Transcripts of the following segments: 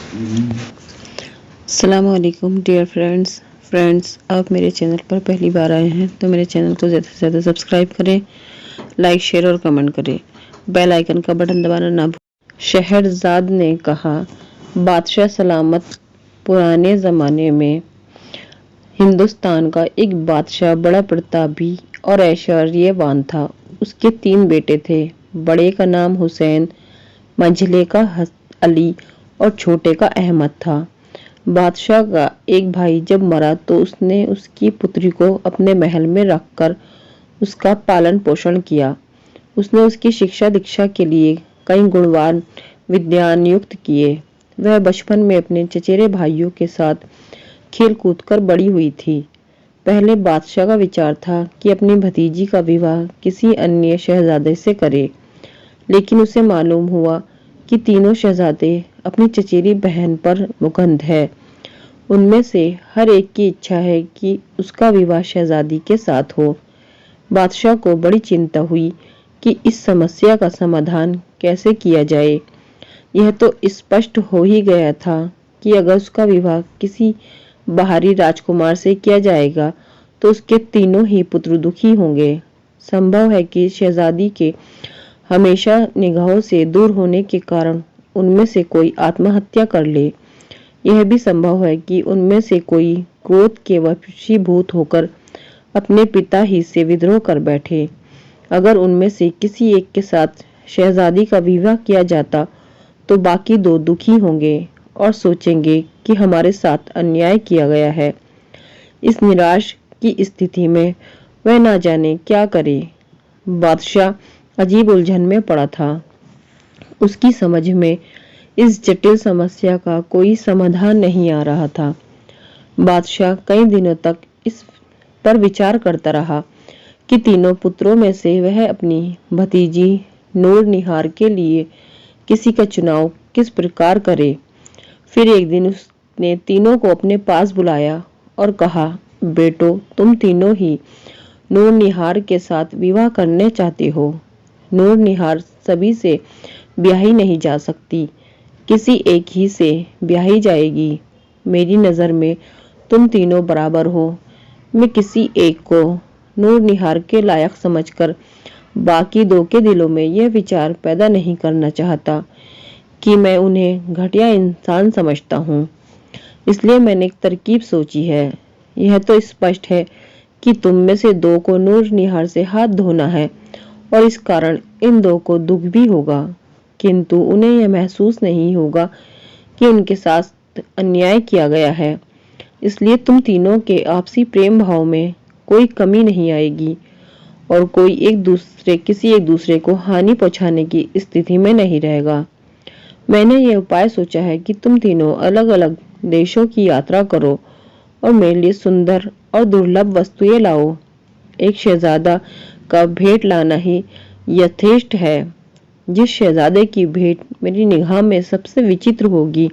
अस्सलामुअलैकुम dear friends आप मेरे चैनल पर पहली बार आए हैं तो मेरे चैनल को ज़्यादा से ज़्यादा सब्सक्राइब करें, लाइक शेयर और कमेंट करें, बेल आइकन का बटन दबाना ना भूलें। शहरजाद ने कहा, बादशाह सलामत। पुराने ज़माने में हिंदुस्तान का एक बादशाह बड़ा प्रतापी और ऐश्वर्यवान था। उसके 3 बेटे थे। बड़े का नाम हुसैन, मंझले का अली और छोटे का अहमद था। बादशाह का एक भाई जब मरा तो उसने उसकी पुत्री को अपने महल में रखकर उसका पालन पोषण किया। उसने उसकी शिक्षा दीक्षा के लिए कई गुणवान विद्वान नियुक्त किए। वह बचपन में अपने चचेरे भाइयों के साथ खेल कूद कर बड़ी हुई थी। पहले बादशाह का विचार था कि अपनी भतीजी का विवाह किसी अन्य शहजादे से करे, लेकिन उसे मालूम हुआ कि तीनों शहजादे अपनी चचेरी बहन पर मुकद्दर है। उनमें से हर एक की इच्छा है कि उसका विवाह शहजादी के साथ हो। बादशाह को बड़ी चिंता हुई कि इस समस्या का समाधान कैसे किया जाए। यह तो स्पष्ट हो ही गया था कि अगर उसका विवाह किसी बाहरी राजकुमार से किया जाएगा तो उसके तीनों ही पुत्र दुखी होंगे। संभव है कि शहजादी के हमेशा निगाहों से दूर होने के कारण उनमें से कोई आत्महत्या कर ले। यह भी संभव है कि उनमें से कोई क्रोध के वशीभूत होकर अपने पिता ही से विद्रोह कर बैठे। अगर उनमें से किसी एक के साथ शहजादी का विवाह किया जाता तो बाकी 2 दुखी होंगे और सोचेंगे कि हमारे साथ अन्याय किया गया है। इस निराश की स्थिति में वह ना जाने क्या करे। बादशाह अजीब उलझन में पड़ा था। उसकी समझ में इस जटिल समस्या का कोई समाधान नहीं आ रहा था। बादशाह कई दिनों तक इस पर विचार करता रहा कि तीनों पुत्रों में से वह अपनी भतीजी नूर निहार के लिए किसी का चुनाव किस प्रकार करे। फिर एक दिन उसने तीनों को अपने पास बुलाया और कहा, बेटो, तुम तीनों ही नूर निहार के साथ विवाह करने चाहते हो। नूर निहार सभी से ब्याही नहीं जा सकती, किसी एक ही से ब्याही जाएगी। मेरी नज़र में तुम तीनों बराबर हो। मैं किसी एक को नूर निहार के लायक समझकर बाकी 2 के दिलों में यह विचार पैदा नहीं करना चाहता कि मैं उन्हें घटिया इंसान समझता हूँ। इसलिए मैंने एक तरकीब सोची है। यह तो स्पष्ट है कि तुम में से 2 को नूर निहार से हाथ धोना है और इस कारण इन 2 को दुख भी होगा, किंतु उन्हें यह महसूस नहीं होगा कि उनके साथ अन्याय किया गया है। इसलिए तुम तीनों के आपसी प्रेम भाव में कोई कमी नहीं आएगी और कोई किसी एक दूसरे को हानि पहुंचाने की स्थिति में नहीं रहेगा। मैंने यह उपाय सोचा है कि तुम तीनों अलग-अलग देशों की यात्रा करो और मेरे लिए सुंदर और दुर्लभ वस्तुएं लाओ। एक शहजादा का भेंट लाना ही यथेष्ट है। जिस शहजादे की भेंट मेरी निगाह में सबसे विचित्र होगी,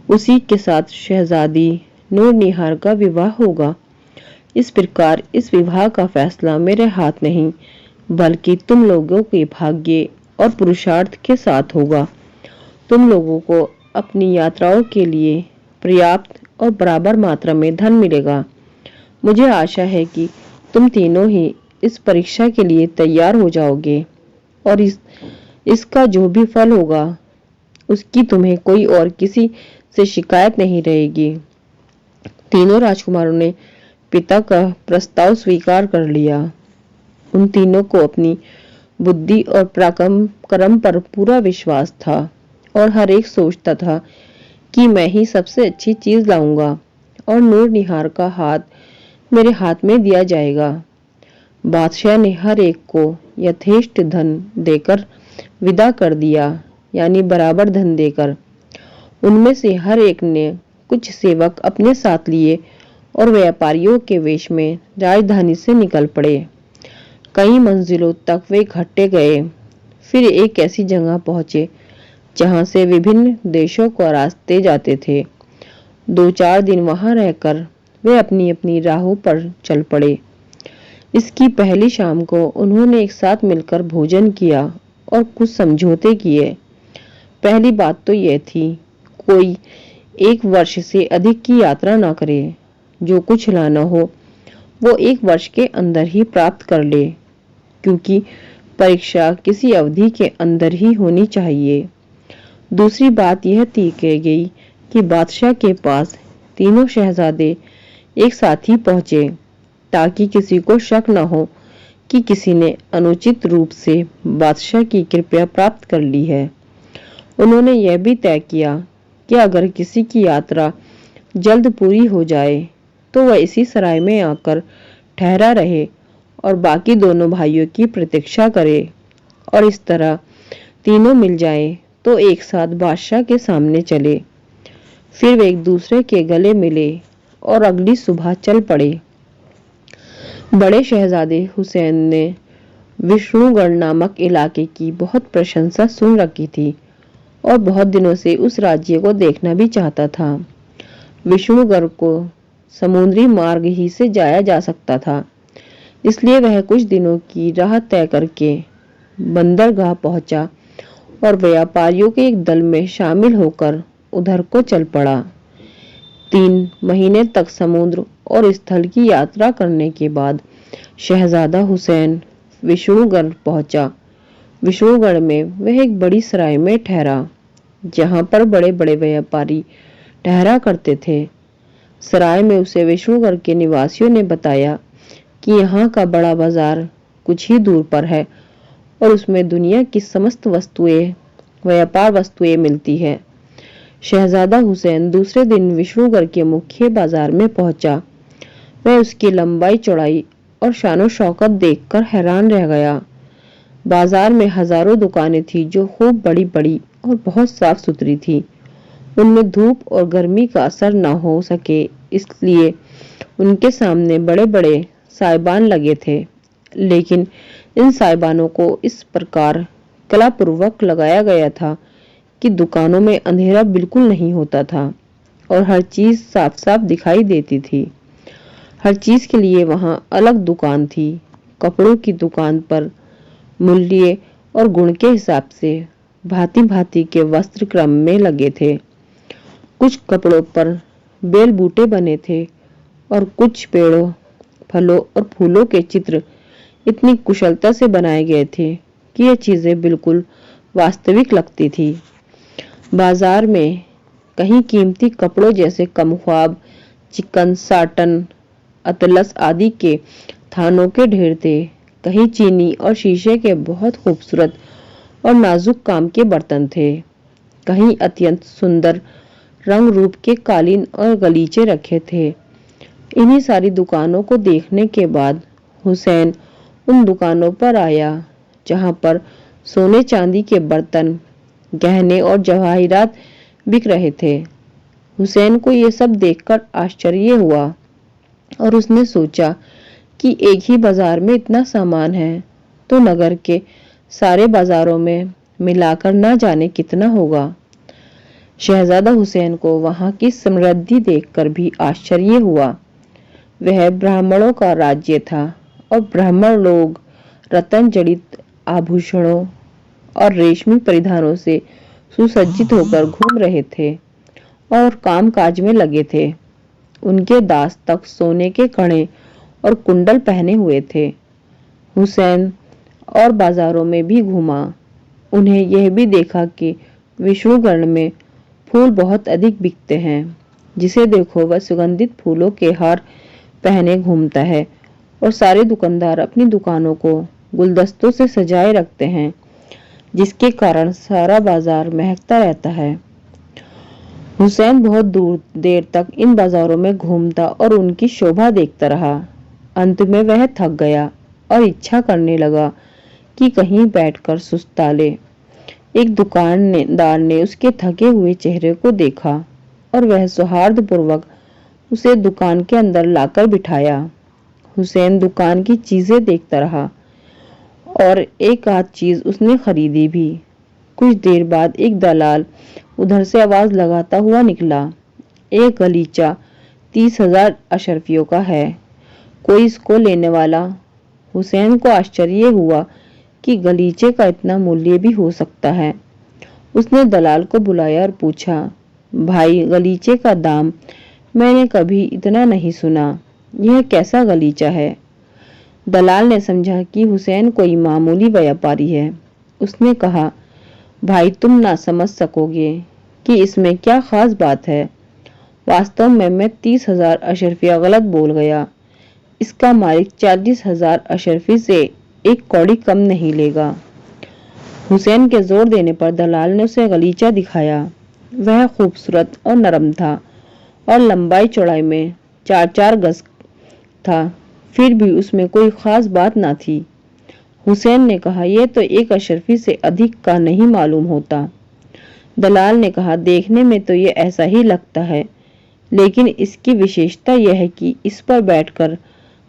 उसी के साथ शहजादी नूर निहार का विवाह होगा। इस प्रकार इस विवाह का फैसला मेरे हाथ नहीं, बल्कि तुम लोगों के भाग्य और पुरुषार्थ के साथ होगा। तुम लोगों को अपनी यात्राओं के लिए पर्याप्त और बराबर मात्रा में धन मिलेगा। मुझे आशा है कि तुम तीनों ही इस परीक्षा के लिए तैयार हो जाओगे और इसका जो भी फल होगा उसकी तुम्हें कोई और किसी से शिकायत नहीं रहेगी। तीनों राजकुमारों ने पिता का प्रस्ताव स्वीकार कर लिया। उन तीनों को अपनी बुद्धि और पराक्रम पर पूरा विश्वास था और हर एक सोचता था कि मैं ही सबसे अच्छी चीज लाऊंगा और नूर निहार का हाथ मेरे हाथ में दिया जाएगा। बादशाह ने हर एक को यथेष्ट धन देकर विदा कर दिया, यानी बराबर धन देकर। उनमें से हर एक ने कुछ सेवक अपने साथ लिए और व्यापारियों के वेश में राजधानी से निकल पड़े। कई मंजिलों तक वे इकट्ठे गए। फिर एक ऐसी जगह पहुंचे जहां से विभिन्न देशों को रास्ते जाते थे। 2-4 दिन वहां रहकर वे अपनी अपनी राहों पर चल पड़े। इसकी पहली शाम को उन्होंने एक साथ मिलकर भोजन किया और कुछ समझौते किए। पहली बात तो यह थी, कोई 1 वर्ष से अधिक की यात्रा न करे। जो कुछ लाना हो वो 1 वर्ष के अंदर ही प्राप्त कर ले, क्योंकि परीक्षा किसी अवधि के अंदर ही होनी चाहिए। दूसरी बात यह तय की गई कि बादशाह के पास तीनों शहजादे एक साथ ही पहुंचे, ताकि किसी को शक न हो कि किसी ने अनुचित रूप से बादशाह की कृपा प्राप्त कर ली है। उन्होंने यह भी तय किया कि अगर किसी की यात्रा जल्द पूरी हो जाए तो वह इसी सराय में आकर ठहरा रहे और बाकी दोनों भाइयों की प्रतीक्षा करे, और इस तरह तीनों मिल जाएं तो एक साथ बादशाह के सामने चले। फिर वे एक दूसरे के गले मिले और अगली सुबह चल पड़े। बड़े शहजादे हुसैन ने विष्णुगढ़ नामक इलाके की बहुत प्रशंसा सुन रखी थी और बहुत दिनों से उस राज्य को देखना भी चाहता था। विष्णुगढ़ को समुद्री मार्ग ही से जाया जा सकता था, इसलिए वह कुछ दिनों की राह तय करके बंदरगाह पहुंचा और व्यापारियों के एक दल में शामिल होकर उधर को चल पड़ा। 3 महीने तक समुद्र और स्थल की यात्रा करने के बाद शहजादा हुसैन विष्णुगढ़ पहुंचा। विष्णुगढ़ में वह एक बड़ी सराय में ठहरा, जहां पर बड़े बड़े व्यापारी ठहरा करते थे। सराय में उसे विष्णुगढ़ के निवासियों ने बताया कि यहाँ का बड़ा बाजार कुछ ही दूर पर है और उसमें दुनिया की समस्त वस्तुएं, व्यापार वस्तुएं मिलती है। शहजादा हुसैन दूसरे दिन विष्णुगढ़ के मुख्य बाजार में पहुंचा। वह उसकी लंबाई चौड़ाई और शानो शौकत देखकर हैरान रह गया। बाजार में हजारों दुकानें थी जो खूब बड़ी बड़ी और बहुत साफ सुथरी थी। उनमें धूप और गर्मी का असर न हो सके, इसलिए उनके सामने बड़े बड़े साइबान लगे थे, लेकिन इन साइबानों को इस प्रकार कलापूर्वक लगाया गया था कि दुकानों में अंधेरा बिल्कुल नहीं होता था और हर चीज साफ साफ दिखाई देती थी। हर चीज के लिए वहां अलग दुकान थी। कपड़ों की दुकान पर मूल्य और गुण के हिसाब से भांति भांति के वस्त्र क्रम में लगे थे। कुछ कपड़ों पर बेल बूटे बने थे और कुछ पेड़ों, फलों और फूलों के चित्र इतनी कुशलता से बनाए गए थे कि ये चीजें बिल्कुल वास्तविक लगती थी। बाजार में कहीं कीमती कपड़ों जैसे कमख्वाब, चिकन, साटन, अतलस आदि के थानों के ढेर थे। कहीं चीनी और शीशे के बहुत खूबसूरत और नाजुक काम के बर्तन थे। कहीं अत्यंत सुंदर रंग रूप के कालीन और गलीचे रखे थे। इन्हीं सारी दुकानों को देखने के बाद हुसैन उन दुकानों पर आया जहां पर सोने चांदी के बर्तन, गहने और जवाहिरात बिक रहे थे। हुसैन को ये सब देखकर आश्चर्य हुआ और उसने सोचा कि एक ही बाजार में इतना सामान है तो नगर के सारे बाजारों में मिलाकर ना जाने कितना होगा। शहजादा हुसैन को वहां की समृद्धि देखकर भी आश्चर्य हुआ। वह ब्राह्मणों का राज्य था और ब्राह्मण लोग रत्न जड़ित आभूषणों और रेशमी परिधानों से सुसज्जित होकर घूम रहे थे और काम काज में लगे थे। उनके दास तक सोने के कड़े और कुंडल पहने हुए थे। हुसैन और बाजारों में भी घूमा। उन्हें यह भी देखा कि विष्णुगढ़ में फूल बहुत अधिक बिकते हैं। जिसे देखो वह सुगंधित फूलों के हार पहने घूमता है और सारे दुकानदार अपनी दुकानों को गुलदस्तों से सजाए रखते हैं, जिसके कारण सारा बाजार महकता रहता है। हुसैन बहुत देर तक इन बाजारों में घूमता और उनकी शोभा देखता रहा। अंत में वह थक गया और इच्छा करने लगा कि कहीं बैठकर सुस्ता ले। एक दुकानदार ने उसके थके हुए चेहरे को देखा और वह सौहार्दपूर्वक उसे दुकान के अंदर लाकर बिठाया। हुसैन दुकान की चीजें देखता रहा और एक आध चीज उसने खरीदी भी। कुछ देर बाद एक दलाल उधर से आवाज लगाता हुआ निकला, एक गलीचा 30,000 अशरफियों का है, कोई इसको लेने वाला? हुसैन को आश्चर्य हुआ कि गलीचे का इतना मूल्य भी हो सकता है। उसने दलाल को बुलाया और पूछा, भाई, गलीचे का दाम मैंने कभी इतना नहीं सुना। यह कैसा गलीचा है? दलाल ने समझा कि हुसैन कोई मामूली व्यापारी है। उसने कहा, भाई, तुम ना समझ सकोगे कि इसमें क्या खास बात है। वास्तव में मैं 30,000 अशरफिया गलत बोल गया। इसका मालिक 40,000 अशरफी से एक कौड़ी कम नहीं लेगा। हुसैन के जोर देने पर दलाल ने उसे गलीचा दिखाया। वह खूबसूरत और नरम था और लंबाई चौड़ाई में 4-4 गज था। फिर भी उसमें कोई खास बात ना थी। हुसैन ने कहा, यह तो एक अशरफी से अधिक का नहीं मालूम होता। दलाल ने कहा, देखने में तो ये ऐसा ही लगता है, लेकिन इसकी विशेषता यह है कि इस पर बैठकर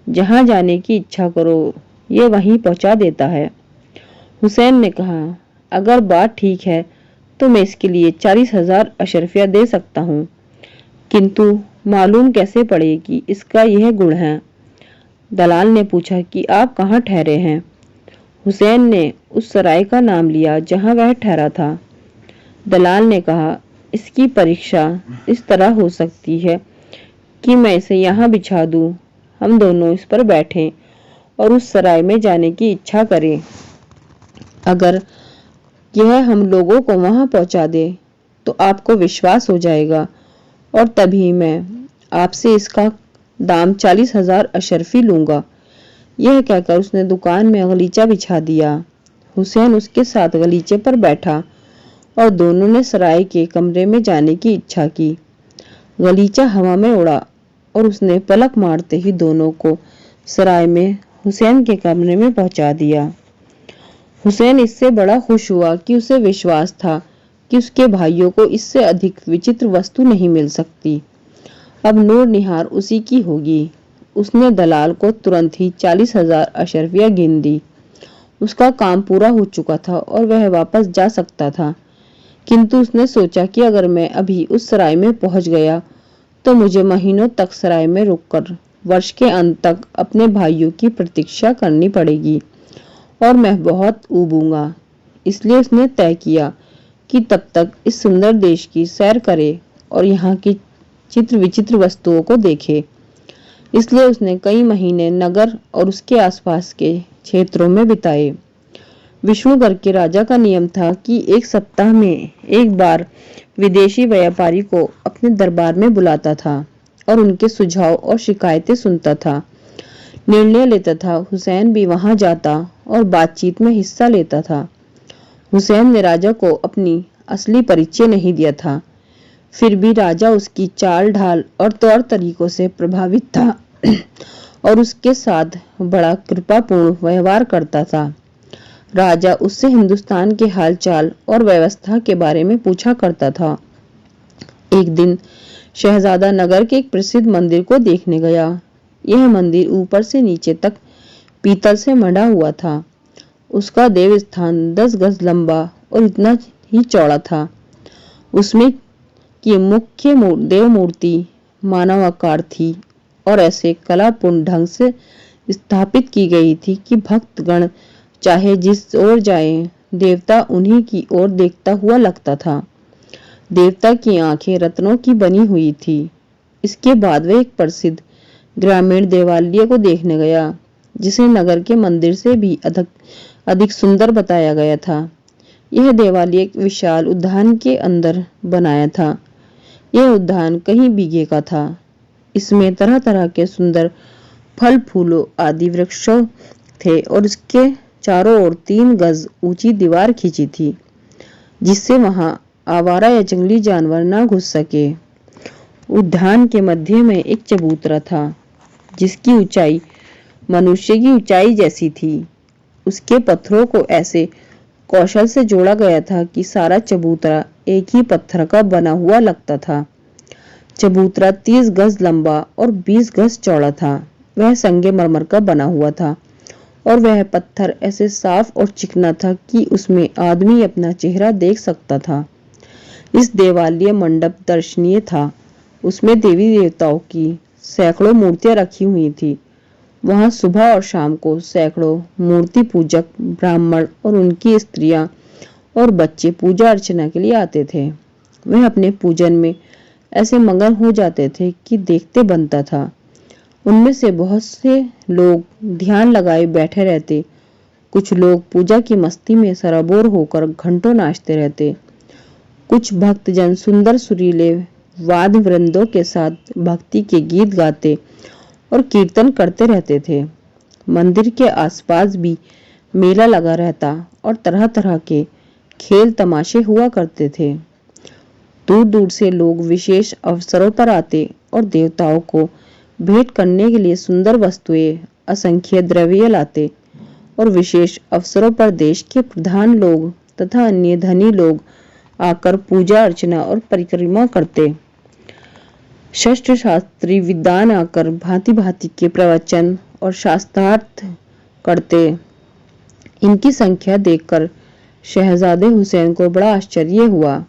जहां जाने की इच्छा करो, ये वहीं पहुंचा देता है। हुसैन ने कहा, अगर बात ठीक है तो मैं इसके लिए 40,000 अशरफिया दे सकता हूँ, किंतु मालूम कैसे पड़े कि इसका यह गुण है। दलाल ने पूछा कि आप कहाँ ठहरे हैं? हुसैन ने उस सराय का नाम लिया जहां वह ठहरा था। दलाल ने कहा, इसकी परीक्षा इस तरह हो सकती है कि मैं इसे यहाँ बिछा दूं, हम दोनों इस पर बैठें और उस सराय में जाने की इच्छा करें। अगर यह हम लोगों को वहां पहुंचा दे तो आपको विश्वास हो जाएगा और तभी मैं आपसे इसका दाम 40,000 अशरफी लूंगा। यह कहकर उसने दुकान में गलीचा बिछा दिया। हुसैन उसके साथ गलीचे पर बैठा और दोनों ने सराय के कमरे में जाने की इच्छा की। गलीचा हवा में उड़ा और उसने पलक मारते ही दोनों को सराय में हुसैन के कमरे में पहुंचा दिया। हुसैन इससे बड़ा खुश हुआ कि उसे विश्वास था कि उसके भाइयों को इससे अधिक विचित्र वस्तु नहीं मिल सकती। अब नूर निहार उसी की होगी। उसने दलाल को तुरंत ही 40,000 अशरफिया गिन दी। उसका काम पूरा हो चुका था और वह वापस जा सकता था, किंतु उसने सोचा कि अगर मैं अभी उस सराय में पहुंच गया तो मुझे महीनों तक सराय में रुककर वर्ष के अंत तक अपने भाइयों की प्रतीक्षा करनी पड़ेगी और मैं बहुत ऊबूंगा। इसलिए उसने तय किया कि तब तक इस सुंदर देश की सैर करे और यहाँ की चित्र विचित्र वस्तुओं को देखे। इसलिए उसने कई महीने नगर और उसके आसपास के क्षेत्रों में बिताए। विष्णुगढ़ के राजा का नियम था कि एक सप्ताह में एक बार विदेशी व्यापारी को अपने दरबार में बुलाता था और उनके सुझाव और शिकायतें सुनता था, निर्णय लेता था। हुसैन भी वहां जाता और बातचीत में हिस्सा लेता था। हुसैन ने राजा को अपनी असली परिचय नहीं दिया था, फिर भी राजा उसकी चाल ढाल और तौर तरीकों से प्रभावित था और उसके साथ बड़ा कृपापूर्ण व्यवहार करता था। राजा उससे हिंदुस्तान के हालचाल और व्यवस्था के बारे में पूछा करता था। एक दिन शहजादा नगर के एक प्रसिद्ध मंदिर को देखने गया। यह मंदिर ऊपर से नीचे तक पीतल से मढ़ा हुआ था। उसका देव स्थान 10 गज लंबा और इतना ही चौड़ा था। उसमें की मुख्य देव मूर्ति मानव आकार थी और ऐसे कलापूर्ण ढंग से स्थापित की गई थी कि भक्तगण चाहे जिस ओर जाए, देवता उन्हीं की ओर देखता हुआ लगता था। देवता की आंखें रत्नों की बनी हुई थी। इसके बाद वह एक प्रसिद्ध ग्रामीण देवालय को देखने गया, जिसे नगर के मंदिर से भी अधिक सुंदर बताया गया था। यह देवालय एक विशाल उद्यान के अंदर बनाया था। यह उद्यान कई बीघे का था। इसमें तरह तरह के सुंदर फल फूलों आदि वृक्षों थे और इसके चारों ओर 3 गज ऊंची दीवार खींची थी, जिससे वहां आवारा या जंगली जानवर ना घुस सके। उद्यान के मध्य में एक चबूतरा था, जिसकी ऊंचाई मनुष्य की ऊंचाई जैसी थी। उसके पत्थरों को ऐसे कौशल से जोड़ा गया था कि सारा चबूतरा एक ही पत्थर का बना हुआ लगता था। चबूतरा 30 गज लंबा और 20 गज चौड़ा था। वह संगमरमर का बना हुआ था और वह पत्थर ऐसे साफ और चिकना था कि उसमें आदमी अपना चेहरा देख सकता था। इस देवालय मंडप दर्शनीय था। उसमें देवी देवताओं की सैकड़ों मूर्तियां रखी हुई थी। वहां सुबह और शाम को सैकड़ों मूर्ति पूजक ब्राह्मण और उनकी स्त्रियां और बच्चे पूजा अर्चना के लिए आते थे। वह अपने पूजन में ऐसे मगन हो जाते थे कि देखते बनता था। उनमें से बहुत से लोग ध्यान लगाए बैठे रहते, कुछ लोग पूजा की मस्ती में सराबोर होकर घंटों नाचते रहते। कुछ भक्तजन सुंदर सुरीले वाद्य वृंदों के साथ भक्ति के गीत गाते और कीर्तन करते रहते थे। मंदिर के आसपास भी मेला लगा रहता और तरह तरह के खेल तमाशे हुआ करते थे। दूर दूर से लोग विशेष अवसरों पर आते और देवताओं को भेंट करने के लिए सुंदर वस्तुएं, असंख्य द्रव्य लाते और विशेष अवसरों पर देश के प्रधान लोग तथा अन्य धनी लोग आकर पूजा अर्चना और परिक्रमा करते। शस्त्र शास्त्री विद्वान आकर भांति भांति के प्रवचन और शास्त्रार्थ करते। इनकी संख्या देखकर शहजादे हुसैन को बड़ा आश्चर्य हुआ।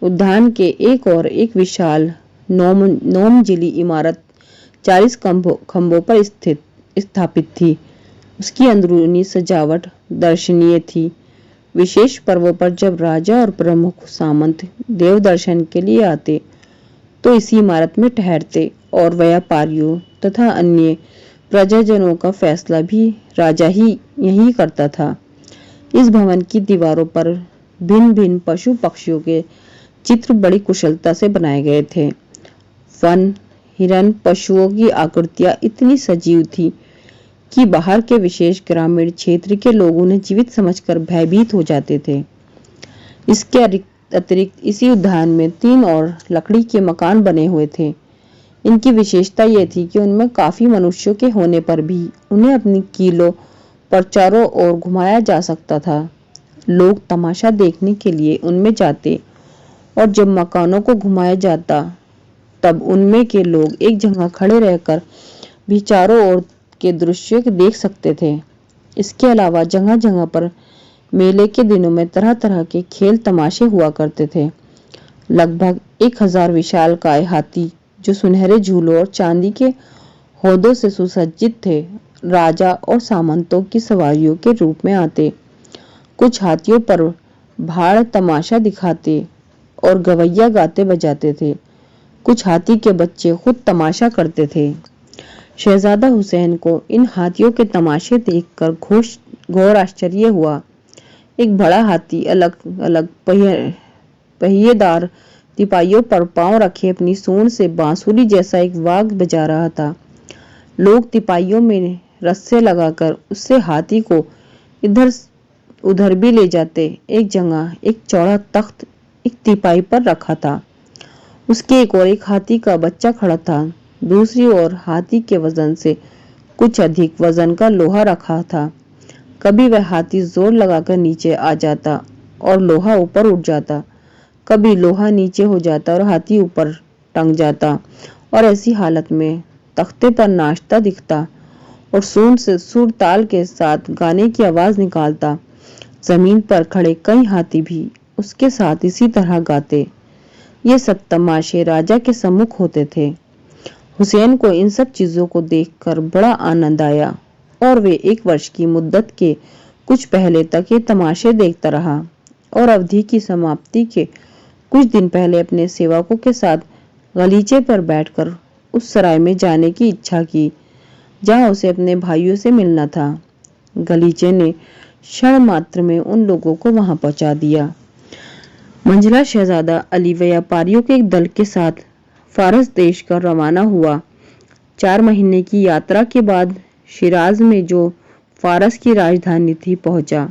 उद्यान के एक विशाल 9 मंजिली इमारत 40 खंभों पर स्थापित थी। उसकी अंदरूनी सजावट दर्शनीय थी। विशेष पर्वों पर जब राजा और प्रमुख सामंत देव दर्शन के लिए आते तो इसी इमारत में ठहरते और व्यापारियों तथा अन्य प्रजाजनों का फैसला भी राजा ही यही करता था। इस भवन की दीवारों पर भिन्न भिन्न पशु पक्षियों के चित्र बड़ी कुशलता से बनाए गए थे। वन, हिरन, पशुओं की आकृतियां इतनी सजीव थी कि बाहर के विशेष ग्रामीण क्षेत्र के लोग उन्हें जीवित समझकर भयभीत हो जाते थे। इसके अतिरिक्त इसी उद्यान में 3 और लकड़ी के मकान बने हुए थे। इनकी विशेषता यह थी कि उनमें काफी मनुष्यों के होने पर भी उन्हें अपनी कीलों पर चारों ओर घुमाया जा सकता था। लोग तमाशा देखने के लिए उनमें जाते और जब मकानों को घुमाया जाता तब उनमें के लोग एक जगह खड़े रहकर भी चारों ओर के दृश्य देख सकते थे। इसके अलावा जगह जगह पर मेले के दिनों में तरह तरह के खेल तमाशे हुआ करते थे। लगभग 1000 विशालकाय हाथी जो सुनहरे झूलों और चांदी के हौदों से सुसज्जित थे, राजा और सामंतों की सवारियों के रूप में आते। कुछ हाथियों पर भाड़ तमाशा दिखाते और गवैया गाते बजाते थे। कुछ हाथी के बच्चे खुद तमाशा करते थे। शहजादा हुसैन को इन हाथियों के तमाशे देखकर घोर आश्चर्य हुआ। एक बड़ा हाथी अलग अलग पहिएदार तिपाहियों पर पांव रखे अपनी सूंड से बांसुरी जैसा एक वाद्य बजा रहा था। लोग तिपाहियों में रस्से लगाकर उससे हाथी को इधर उधर भी ले जाते। एक जगह एक चौड़ा तख्त एक तिपाही पर रखा था। उसके एक हाथी का बच्चा खड़ा था। दूसरी ओर हाथी के वजन से कुछ अधिक वजन का लोहा रखा था। कभी वह हाथी जोर लगाकर नीचे आ जाता और लोहा ऊपर उठ जाता, कभी लोहा नीचे हो जाता और हाथी ऊपर टंग जाता और ऐसी हालत में तख्ते पर नाचता दिखता और सूंड से सुर ताल के साथ गाने की आवाज निकालता। जमीन पर खड़े कई हाथी भी उसके साथ इसी तरह गाते। ये सब तमाशे राजा के सम्मुख होते थे। हुसैन को इन सब चीजों को देखकर बड़ा आनंद आया और वे 1 वर्ष की मुद्दत के कुछ पहले तक ये तमाशे देखता रहा और अवधि की समाप्ति के कुछ दिन पहले अपने सेवकों के साथ गलीचे पर बैठकर उस सराय में जाने की इच्छा की जहां उसे अपने भाइयों से मिलना था। गलीचे ने क्षण मात्र में उन लोगों को वहां पहुंचा दिया। मंझला शहजादा अली व्यापारियों के एक दल के साथ फारस देश का रवाना हुआ। 4 महीने की यात्रा के बाद शिराज में जो फारस की राजधानी थी पहुंचा।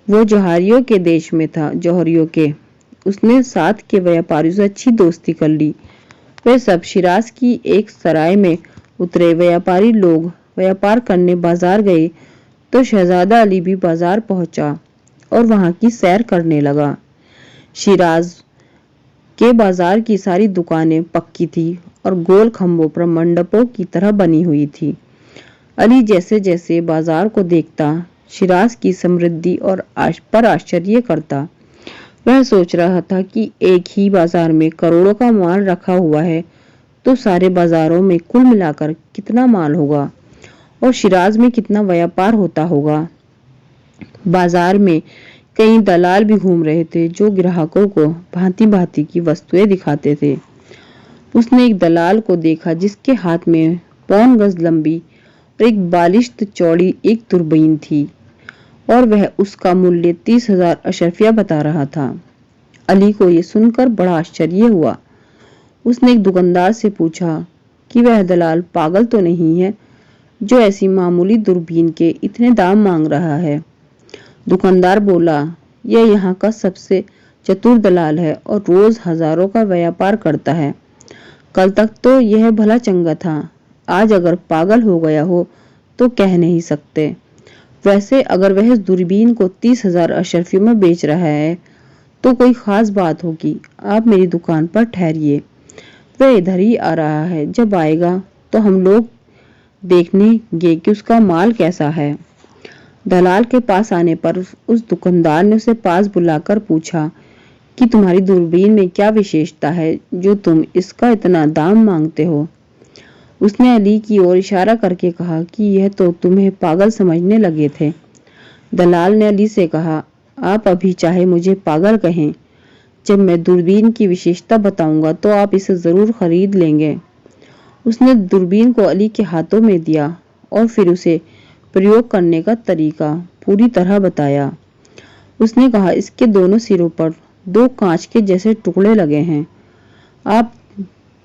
वो जौहरियों के देश में था। जौहरियों के उसने साथ के व्यापारियों से अच्छी दोस्ती कर ली। वे सब शिराज की एक सराय में उतरे। व्यापारी लोग व्यापार करने बाजार गए तो शहजादा अली भी बाजार पहुंचा और वहां की सैर करने लगा। शिराज के बाजार की सारी दुकानें पक्की थी और गोल खंभों पर मंडपों की तरह बनी हुई थी। अली जैसे जैसे बाजार को देखता, शिराज की समृद्धि और पर आश्चर्य करता। वह सोच रहा था कि एक ही बाजार में करोड़ों का माल रखा हुआ है तो सारे बाजारों में कुल मिलाकर कितना माल होगा और शिराज में कितना व्यापार होता होगा। बाजार में कई दलाल भी घूम रहे थे जो ग्राहकों को भांति भांति की वस्तुएं दिखाते थे। उसने एक दलाल को देखा जिसके हाथ में 5 गज लंबी और एक बालिश्त चौड़ी एक दूरबीन थी और वह उसका मूल्य 30,000 अशरफिया बता रहा था। अली को यह सुनकर बड़ा आश्चर्य हुआ। उसने एक दुकानदार से पूछा कि वह दलाल पागल तो नहीं है जो ऐसी मामूली दूरबीन के इतने दाम मांग रहा है। दुकानदार बोला, यह यहाँ का सबसे चतुर दलाल है और रोज हजारों का व्यापार करता है। कल तक तो यह भला चंगा था, आज अगर पागल हो गया हो तो कह नहीं सकते। वैसे अगर वह इस दूरबीन को 30,000 अशरफियों में बेच रहा है तो कोई खास बात होगी। आप मेरी दुकान पर ठहरिए, वह इधर ही आ रहा है। जब आएगा तो हम लोग देखेंगे कि उसका माल कैसा है। दलाल के पास आने पर उस दुकानदार ने उसे पास बुलाकर पूछा कि तुम्हारी दूरबीन में क्या विशेषता है जो तुम इसका इतना दाम मांगते हो। उसने अली की ओर इशारा करके कहा कि यह तो तुम्हें पागल समझने लगे थे। दलाल ने अली से कहा, आप अभी चाहे मुझे पागल कहें, जब मैं दूरबीन की विशेषता बताऊंगा तो आप इसे जरूर खरीद लेंगे। उसने दूरबीन को अली के हाथों में दिया और फिर उसे प्रयोग करने का तरीका पूरी तरह बताया। उसने कहा, इसके दोनों सिरों पर 2 कांच के जैसे टुकड़े लगे हैं। आप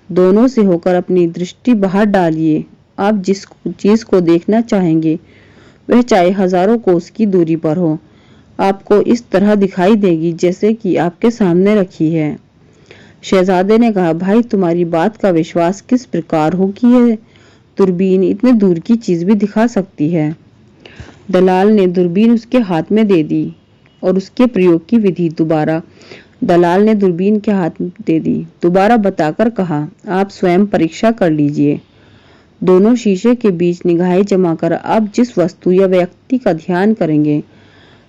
दोनों से होकर अपनी दृष्टि बाहर डालिए। आप जिस चीज को देखना चाहेंगे वह चाहे हजारों कोस की दूरी पर हो, आपको इस तरह दिखाई देगी जैसे कि आपके सामने रखी है। शहजादे ने कहा, भाई तुम्हारी बात का विश्वास किस प्रकार हो कि यह दूरबीन इतने दूर की चीज भी दिखा सकती है। दलाल ने दूरबीन उसके हाथ में दे दी और उसके प्रयोग की विधि दलाल ने दूरबीन के हाथ दे दी, दोबारा बताकर कहा, आप स्वयं परीक्षा कर लीजिए। दोनों शीशे के बीच निगाहें जमाकर आप जिस वस्तु या व्यक्ति का ध्यान करेंगे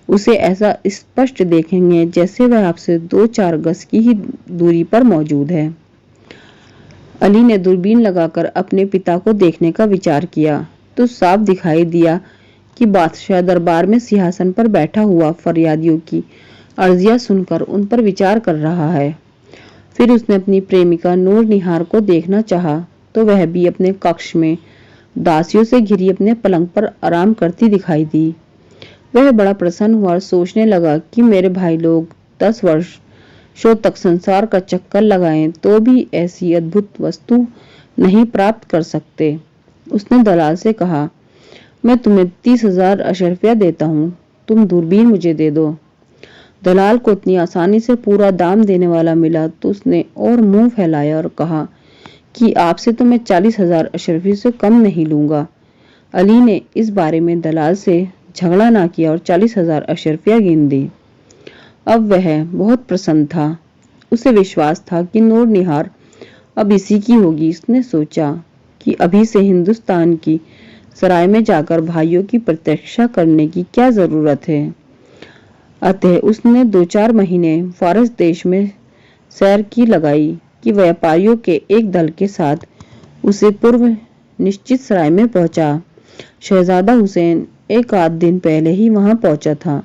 उसे ऐसा स्पष्ट देखेंगे जैसे वह आपसे 2-4 गज की ही दूरी पर मौजूद है। अली ने दूरबीन लगाकर अपने पिता को देखने का विचार किया तो साफ दिखाई दिया कि बादशाह दरबार में सिंहासन पर बैठा हुआ फरियादियों की अर्जियां सुनकर उन पर विचार कर रहा है। फिर उसने अपनी प्रेमिका नूर निहार को देखना चाहा तो वह भी अपने कक्ष में दासियों से घिरी अपने पलंग पर आराम करती दिखाई दी। वह बड़ा प्रसन्न हुआ और सोचने लगा कि मेरे भाई लोग 10 वर्षों तक संसार का चक्कर लगाएं तो भी ऐसी अद्भुत वस्तु नहीं प्राप्त कर सकते। उसने दलाल से कहा, मैं तुम्हें 30,000 अशरफिया देता हूँ, तुम दूरबीन मुझे दे दो। दलाल को इतनी आसानी से पूरा दाम देने वाला मिला तो उसने और मुंह फैलाया और कहा कि आपसे तो मैं 40,000 अशरफियों से कम नहीं लूंगा। अली ने इस बारे में दलाल से झगड़ा ना किया और 40,000 अशरफिया गिन दी। अब वह बहुत प्रसन्न था। उसे विश्वास था कि नूर निहार अब इसी की होगी। उसने सोचा कि अभी से हिंदुस्तान की सराय में जाकर भाइयों की प्रतीक्षा करने की क्या जरूरत है। अतः उसने 2-4 महीने फारस देश में सैर की लगाई कि व्यापारियों के एक दल के साथ उसे पूर्व निश्चित सराय में पहुंचा। शहजादा हुसैन 1 आध दिन पहले ही वहां पहुंचा था।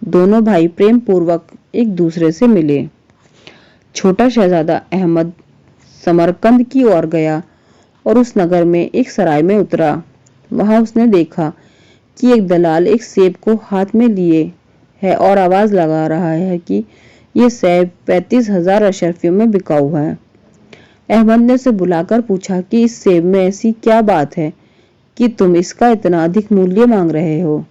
दोनों भाई प्रेम पूर्वक एक दूसरे से मिले। छोटा शहजादा अहमद समरकंद की ओर गया और उस नगर में एक सराय में उतरा। वहां उसने देखा कि एक दलाल एक सेब को हाथ में लिए है और आवाज लगा रहा है कि ये सेब 35,000 अशरफियों में बिका हुआ है। अहमद ने उसे बुलाकर पूछा कि इस सेब में ऐसी क्या बात है कि तुम इसका इतना अधिक मूल्य मांग रहे हो।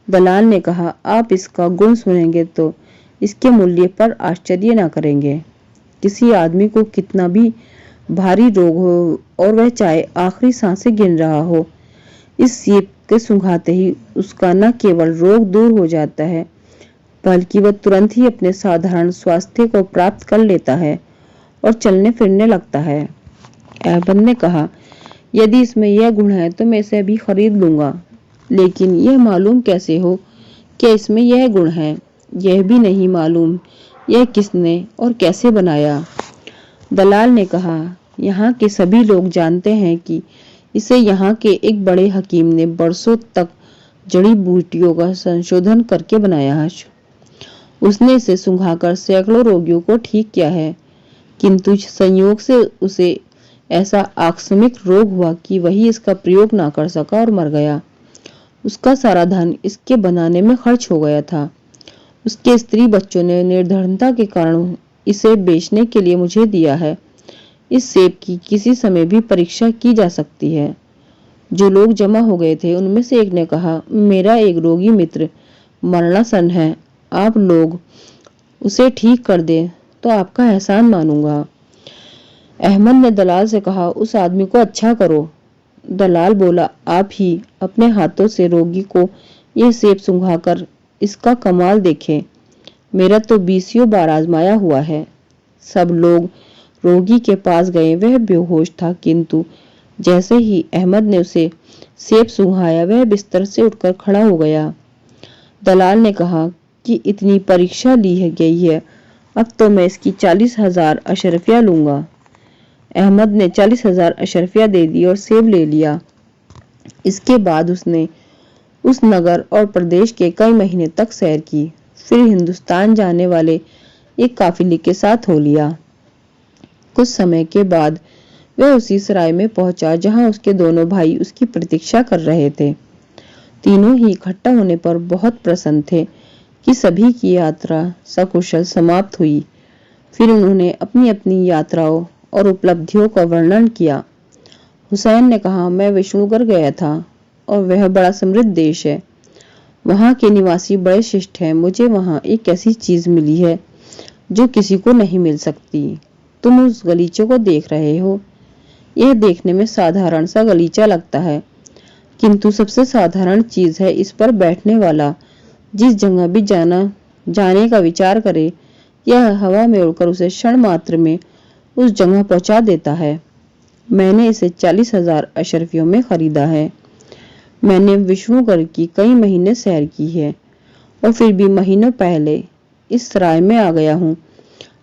दलाल ने कहा, आप इसका गुण सुनेंगे तो इसके मूल्य पर आश्चर्य न करेंगे। किसी आदमी को कितना भी भारी रोग हो और वह चाहे आखिरी सांसें गिन रहा हो, इस सेब के सूंघाते ही उसका न केवल रोग दूर हो जाता है बल्कि वह तुरंत ही अपने साधारण स्वास्थ्य को प्राप्त कर लेता है और चलने फिरने लगता है। अहमद ने कहा, यदि इसमें यह गुण है तो मैं इसे अभी खरीद लूंगा, लेकिन यह मालूम कैसे हो कि इसमें यह गुण है। यह भी नहीं मालूम यह किसने और कैसे बनाया। दलाल ने कहा, यहाँ के सभी लोग जानते हैं कि इसे यहाँ के एक बड़े हकीम ने बरसों तक जड़ी बूटियों का संशोधन करके बनाया है। उसने इसे सुंघाकर सैकड़ों रोगियों को ठीक किया है, किंतु संयोग से उसे ऐसा आकस्मिक रोग हुआ कि वही इसका प्रयोग ना कर सका और मर गया। उसका सारा धन इसके बनाने में खर्च हो गया था। उसके स्त्री बच्चों ने निर्धनता के कारण इसे बेचने के लिए मुझे दिया है। इस सेब की किसी समय भी परीक्षा की जा सकती है। जो लोग जमा हो गए थे उनमें से एक ने कहा, मेरा एक रोगी मित्र मरणासन है, आप लोग उसे ठीक कर दे तो आपका एहसान मानूंगा। अहमद ने दलाल से कहा, उस आदमी को अच्छा करो। दलाल बोला, आप ही अपने हाथों से रोगी को यह सेब सुंघाकर इसका कमाल देखें। मेरा तो 20 बार आजमाया हुआ है। सब लोग रोगी के पास गए। वह बेहोश था, किंतु जैसे ही अहमद ने उसे सेब सुंघाया वह बिस्तर से उठकर खड़ा हो गया। दलाल ने कहा कि इतनी परीक्षा ली गई है, अब तो मैं इसकी 40,000 अशरफिया लूंगा। अहमद ने 40,000 अशरफिया दे दी और सेब ले लिया। इसके बाद उसने उस नगर और प्रदेश के कई महीने तक सैर की, फिर हिंदुस्तान जाने वाले एक काफिले के साथ हो लिया। कुछ समय के बाद वह उसी सराय में पहुंचा जहां उसके दोनों भाई उसकी प्रतीक्षा कर रहे थे। तीनों ही इकट्ठा होने पर बहुत प्रसन्न थे कि सभी की यात्रा सकुशल समाप्त हुई। फिर उन्होंने अपनी अपनी यात्राओं और उपलब्धियों का वर्णन किया। हुसैन ने कहा, मैं विष्णुगढ़ गया था और वह बड़ा समृद्ध देश है। वहां के निवासी बड़े शिष्ट हैं। मुझे वहां एक ऐसी चीज मिली है जो किसी को नहीं मिल सकती। तुम उस गलीचे को देख रहे हो। यह देखने में साधारण सा गलीचा लगता है, किंतु सबसे साधारण चीज है इस पर बैठने वाला। जिस जगह भी जाने का विचार करे, यह हवा में उड़कर उसे क्षण मात्र में उस जगह पहुंचा देता है। मैंने इसे 40,000 अशरफियों में खरीदा है। मैंने विष्णुगढ़ की कई महीने सैर की है और फिर भी महीनों पहले इस सराय में आ गया हूँ,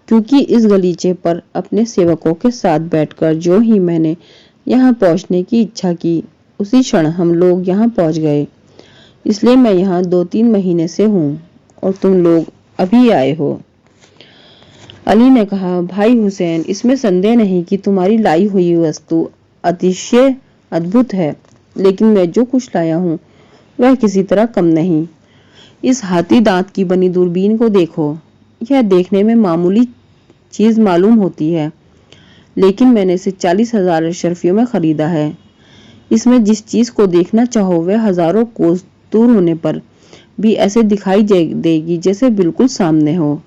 क्योंकि इस गलीचे पर अपने सेवकों के साथ बैठकर जो ही मैंने यहाँ पहुँचने की इच्छा की, उसी क्षण हम लोग यहाँ पहुँच गए। इसलिए मैं यहाँ 2-3 महीने से हूँ और तुम लोग अभी आए हो। अली ने कहा, भाई हुसैन, इसमें संदेह नहीं कि तुम्हारी लाई हुई वस्तु अतिशय अद्भुत है, लेकिन मैं जो कुछ लाया हूँ वह किसी तरह कम नहीं। इस हाथी दांत की बनी दूरबीन को देखो। यह देखने में मामूली चीज मालूम होती है, लेकिन मैंने इसे 40,000 अशरफियों में खरीदा है। इसमें जिस चीज को देखना चाहो वह हजारों कोस दूर होने पर भी ऐसे दिखाई देगी जैसे बिल्कुल सामने हो।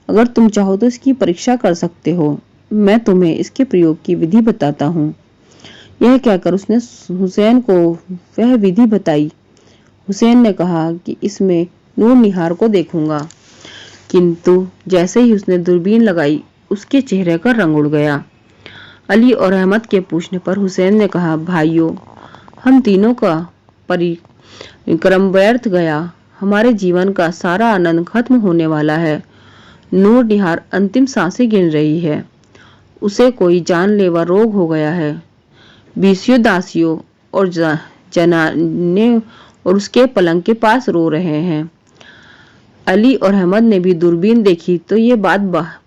अगर तुम चाहो तो इसकी परीक्षा कर सकते हो। मैं तुम्हें इसके प्रयोग की विधि बताता हूँ। यह कहकर उसने हुसैन को वह विधि बताई। हुसैन ने कहा कि इसमें नूर निहार को देखूंगा, किंतु जैसे ही उसने दूरबीन लगाई उसके चेहरे का रंग उड़ गया। अली और अहमद के पूछने पर हुसैन ने कहा, भाइयों, हम तीनों का परिक्रम व्यर्थ गया। हमारे जीवन का सारा आनंद खत्म होने वाला है। नूर निहार अंतिम सांसें गिन रही है। उसे कोई जानलेवा रोग हो गया है। 20 दासियों और जनाने और उसके पलंग के पास रो रहे हैं। अली और अहमद ने भी दूरबीन देखी तो ये बात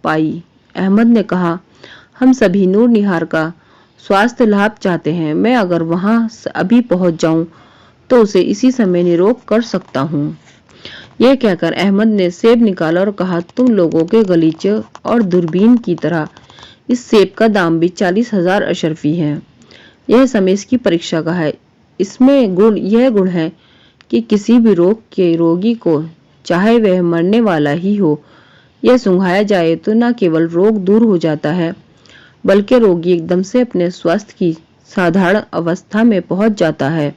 पाई। अहमद ने कहा, हम सभी नूर निहार का स्वास्थ्य लाभ चाहते हैं। मैं अगर वहां अभी पहुंच जाऊं तो उसे इसी समय निरोग कर सकता हूं। यह कहकर अहमद ने सेब निकाला और कहा, तुम लोगों के गलीचे और दूरबीन की तरह इस सेब का दाम भी 40,000 अशरफी है। यह समय इसकी परीक्षा का है। इसमें यह गुण है कि किसी भी रोग के रोगी को, चाहे वह मरने वाला ही हो, यह सुंघाया जाए तो न केवल रोग दूर हो जाता है, बल्कि रोगी एकदम से अपने स्वास्थ्य की साधारण अवस्था में पहुंच जाता है।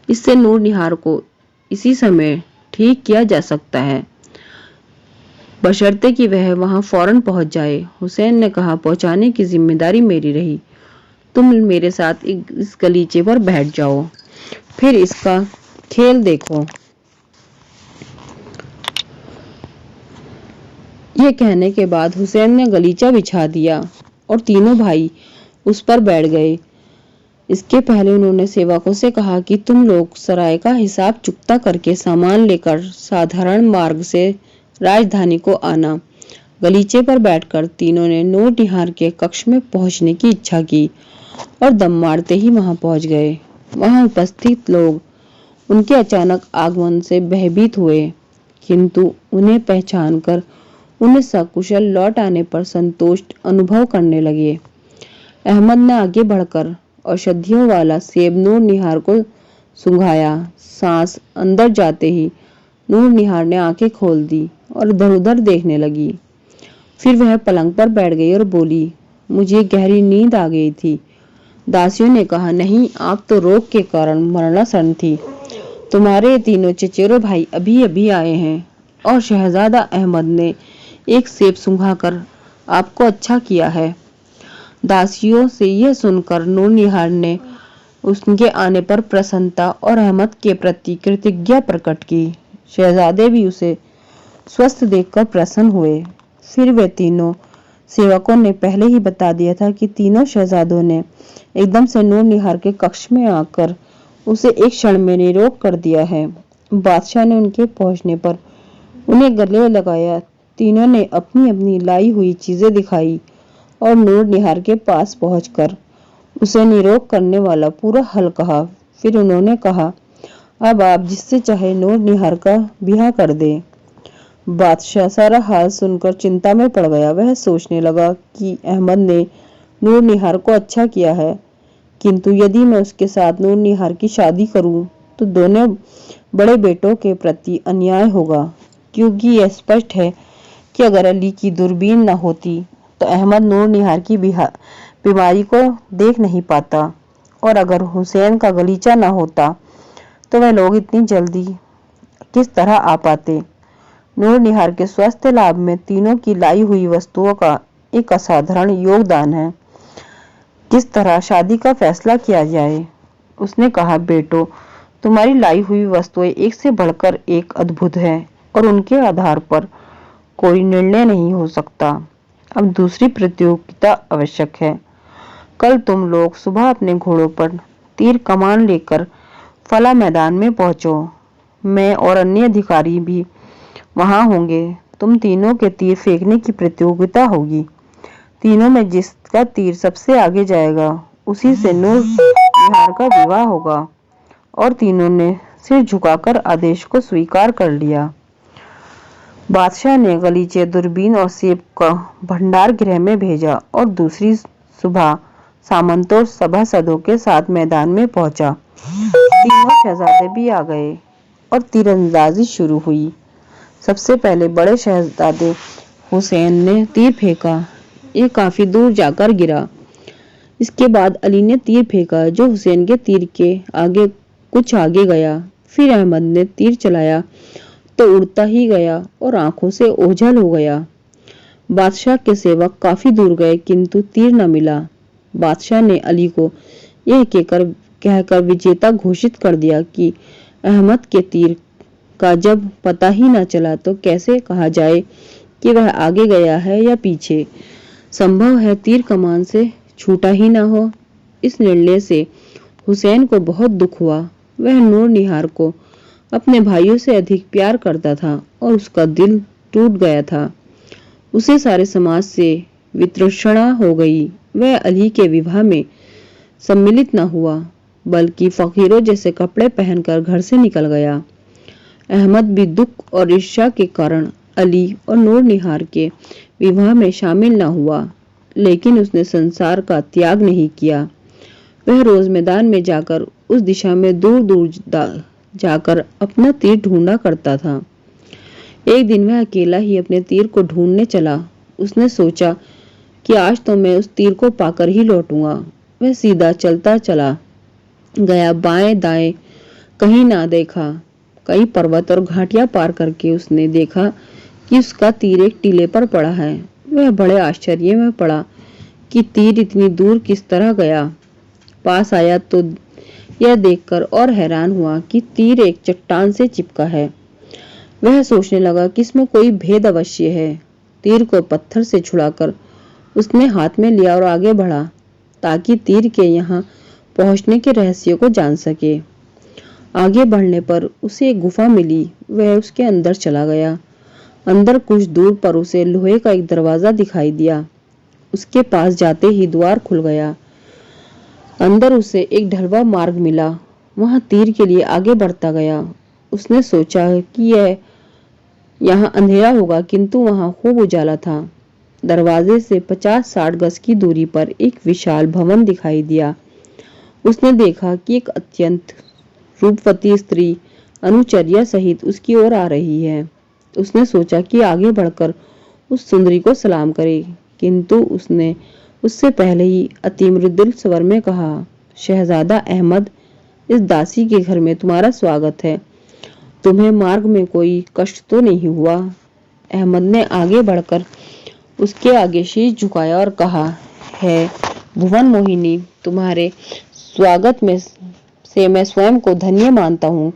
इससे नूर निहार को इसी समय ठीक किया जा सकता है, बशर्ते कि वह वहां फौरन पहुंच जाए। हुसैन ने कहा, पहुंचाने की जिम्मेदारी मेरी रही। तुम मेरे साथ इस गलीचे पर बैठ जाओ, फिर इसका खेल देखो। यह कहने के बाद हुसैन ने गलीचा बिछा दिया और तीनों भाई उस पर बैठ गए। इसके पहले उन्होंने सेवकों से कहा कि तुम लोग सराय का हिसाब चुकता करके सामान लेकर साधारण मार्ग से राजधानी को आना। गलीचे पर बैठकर तीनों ने नूर निहार के कक्ष में पहुंचने की इच्छा की और दम मारते ही वहां पहुंच गए। वहां उपस्थित लोग उनके अचानक आगमन से भयभीत हुए, किंतु उन्हें पहचानकर उन्हें सकुशल लौट आने पर संतोष अनुभव करने लगे। अहमद ने आगे बढ़कर औषधियों वाला सेब नूर निहार को सूंघाया। सांस अंदर जाते ही नूर निहार ने आंखें खोल दी और इधर-उधर देखने लगी। फिर वह पलंग पर बैठ गई और बोली, मुझे गहरी नींद आ गई थी। दासियों ने कहा, नहीं, आप तो रोग के कारण मरणासन थी। तुम्हारे तीनों चचेरे भाई अभी अभी आए हैं और शहजादा अहमद ने एक सेब सूंघाकर आपको अच्छा किया है। दासियों से यह सुनकर नूर निहार ने उसके आने पर प्रसन्नता और अहमद के प्रति कृतज्ञता प्रकट की। शहजादे भी उसे स्वस्थ देखकर प्रसन्न हुए। फिर वे तीनों सेवकों ने पहले ही बता दिया था कि तीनों शहजादों ने एकदम से नूर निहार के कक्ष में आकर उसे एक क्षण में निरोग कर दिया है। बादशाह ने उनके पहुंचने पर उन्हें गले लगाया। तीनों ने अपनी अपनी लाई हुई चीजें दिखाई और नूर निहार के पास पहुंचकर उसे निरोग करने वाला पूरा हल कहा। फिर उन्होंने कहा, अब आप जिससे चाहे नूर निहार का ब्याह कर दें। बादशाह सारा हाल सुनकर चिंता में पड़ गया। वह सोचने लगा कि अहमद ने नूर निहार को अच्छा किया है, किंतु यदि मैं उसके साथ नूर निहार की शादी करूं तो दोनों बड़े बेटों के प्रति अन्याय होगा, क्योंकि यह स्पष्ट है कि अगर अली की दूरबीन न होती तो अहमद नूर निहार की बीमारी को देख नहीं पाता, और अगर हुसैन का गलीचा न होता तो वह लोग इतनी जल्दी किस तरह आ पाते। नूर निहार के स्वास्थ्य लाभ में तीनों की लाई हुई वस्तुओं का एक असाधारण योगदान है। किस तरह शादी का फैसला किया जाए? उसने कहा, बेटो, तुम्हारी लाई हुई वस्तुएं एक से बढ़कर एक अद्भुत है और उनके आधार पर कोई निर्णय नहीं हो सकता। अब दूसरी प्रतियोगिता आवश्यक है। कल तुम लोग सुबह अपने घोड़ों पर तीर कमान लेकर फला मैदान में पहुंचो। मैं और अन्य अधिकारी भी वहां होंगे। तुम तीनों के तीर फेंकने की प्रतियोगिता होगी। तीनों में जिसका तीर सबसे आगे जाएगा उसी से नूर निहार का विवाह होगा। और तीनों ने सिर झुकाकर आदेश को स्वीकार कर लिया। बादशाह ने गलीचे, दूरबीन और सेब का भंडार गृह में भेजा और दूसरी सुबह सामंतों और सभासदों के साथ मैदान में पहुंचा। तीनों शहजादे भी आ गए और तीरंदाजी शुरू हुई। सबसे पहले बड़े शहजादे हुसैन ने तीर फेंका। ये काफी दूर जाकर गिरा। इसके बाद अली ने तीर फेंका, जो हुसैन के तीर के आगे कुछ आगे गया। फिर अहमद ने तीर चलाया तो उड़ता ही गया और आंखों से ओझल हो गया। बादशाह के सेवक काफी दूर गए, किंतु तीर न मिला। बादशाह ने अली को यह कहकर विजेता घोषित कर दिया कि अहमद के तीर का जब पता ही न चला तो कैसे कहा जाए कि वह आगे गया है या पीछे। संभव है तीर कमान से छूटा ही न हो। इस निर्णय से हुसैन को बहुत दुख हुआ। वह नूर निहार को अपने भाइयों से अधिक प्यार करता था और उसका दिल टूट गया था। उसे सारे समाज से वितृष्णा हो गई। वह अली के विवाह में सम्मिलित न हुआ, बल्कि फकीरों जैसे कपड़े पहनकर घर से निकल गया। अहमद भी दुख और ईर्ष्या के कारण अली और नूर निहार के विवाह में शामिल न हुआ, लेकिन उसने संसार का त्याग नहीं किया। वह रोज मैदान में जाकर उस दिशा में दूर दूर जाकर अपना तीर ढूंढा करता था। एक दिन वह अकेला ही अपने तीर को ढूंढने चला। उसने सोचा कि आज तो मैं उस तीर को पाकर ही लौटूंगा। वह सीधा चलता चला गया, बाएं दाएं कहीं ना देखा। कई पर्वत और घाटियां पार करके उसने देखा कि उसका तीर एक टीले पर पड़ा है। वह बड़े आश्चर्य में पड़ा कि तीर इतनी दूर किस तरह गया। पास आया तो यह देखकर और हैरान हुआ कि तीर एक चट्टान से चिपका है। वह सोचने लगा कि इसमें कोई भेद अवश्य है। तीर को पत्थर से छुड़ाकर उसने हाथ में लिया और आगे बढ़ा, ताकि तीर के यहाँ पहुंचने के रहस्य को जान सके। आगे बढ़ने पर उसे एक गुफा मिली। वह उसके अंदर चला गया। अंदर कुछ दूर पर उसे लोहे का एक दरवाजा दिखाई दिया। उसके पास जाते ही द्वार खुल गया। अंदर उसे एक ढलवा मार्ग मिला। वहां तीर के लिए आगे बढ़ता गया। उसने सोचा कि यहाँ अंधेरा होगा, किंतु वहां खूब उजाला था। दरवाजे से 50-60 गज की दूरी पर एक विशाल भवन दिखाई दिया। उसने देखा कि एक अत्यंत रूपवती स्त्री अनुचर्या सहित उसकी ओर आ रही है। उसने सोचा कि आगे बढ़कर उस सुंदरी को सलाम करे, किंतु उसने उससे पहले ही अति मृदुल स्वर में कहा, शहजादा अहमद, इस दासी के घर में तुम्हारा स्वागत है। तुम्हें मार्ग में कोई कष्ट तो नहीं हुआ? अहमद ने आगे बढ़कर उसके आगे शीश झुकाया और कहा, है भुवन मोहिनी, तुम्हारे स्वागत में से मैं स्वयं को धन्य मानता हूँ,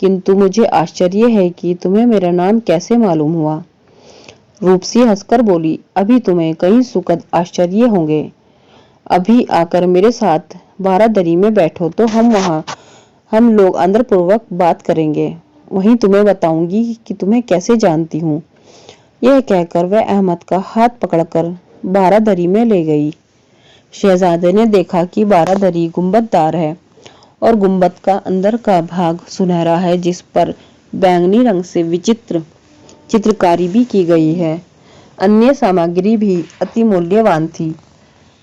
किंतु मुझे आश्चर्य है कि तुम्हें मेरा नाम कैसे मालूम हुआ। रूपसी हंसकर बोली, अभी तुम्हें कई सुखद आश्चर्य होंगे। अभी आकर मेरे साथ बारादरी में बैठो तो हम लोग अंदर पूर्वक बात करेंगे। वहीं तुम्हें बताऊंगी कि तुम्हें कैसे जानती हूँ। यह कहकर वह अहमद का हाथ पकड़कर बारादरी में ले गई। शहजादे ने देखा कि बारादरी गुंबददार है और गुंबद का अंदर का भाग सुनहरा है, जिस पर बैंगनी रंग से विचित्र चित्रकारी भी की गई है। अन्य सामग्री भी अति मूल्यवान थी।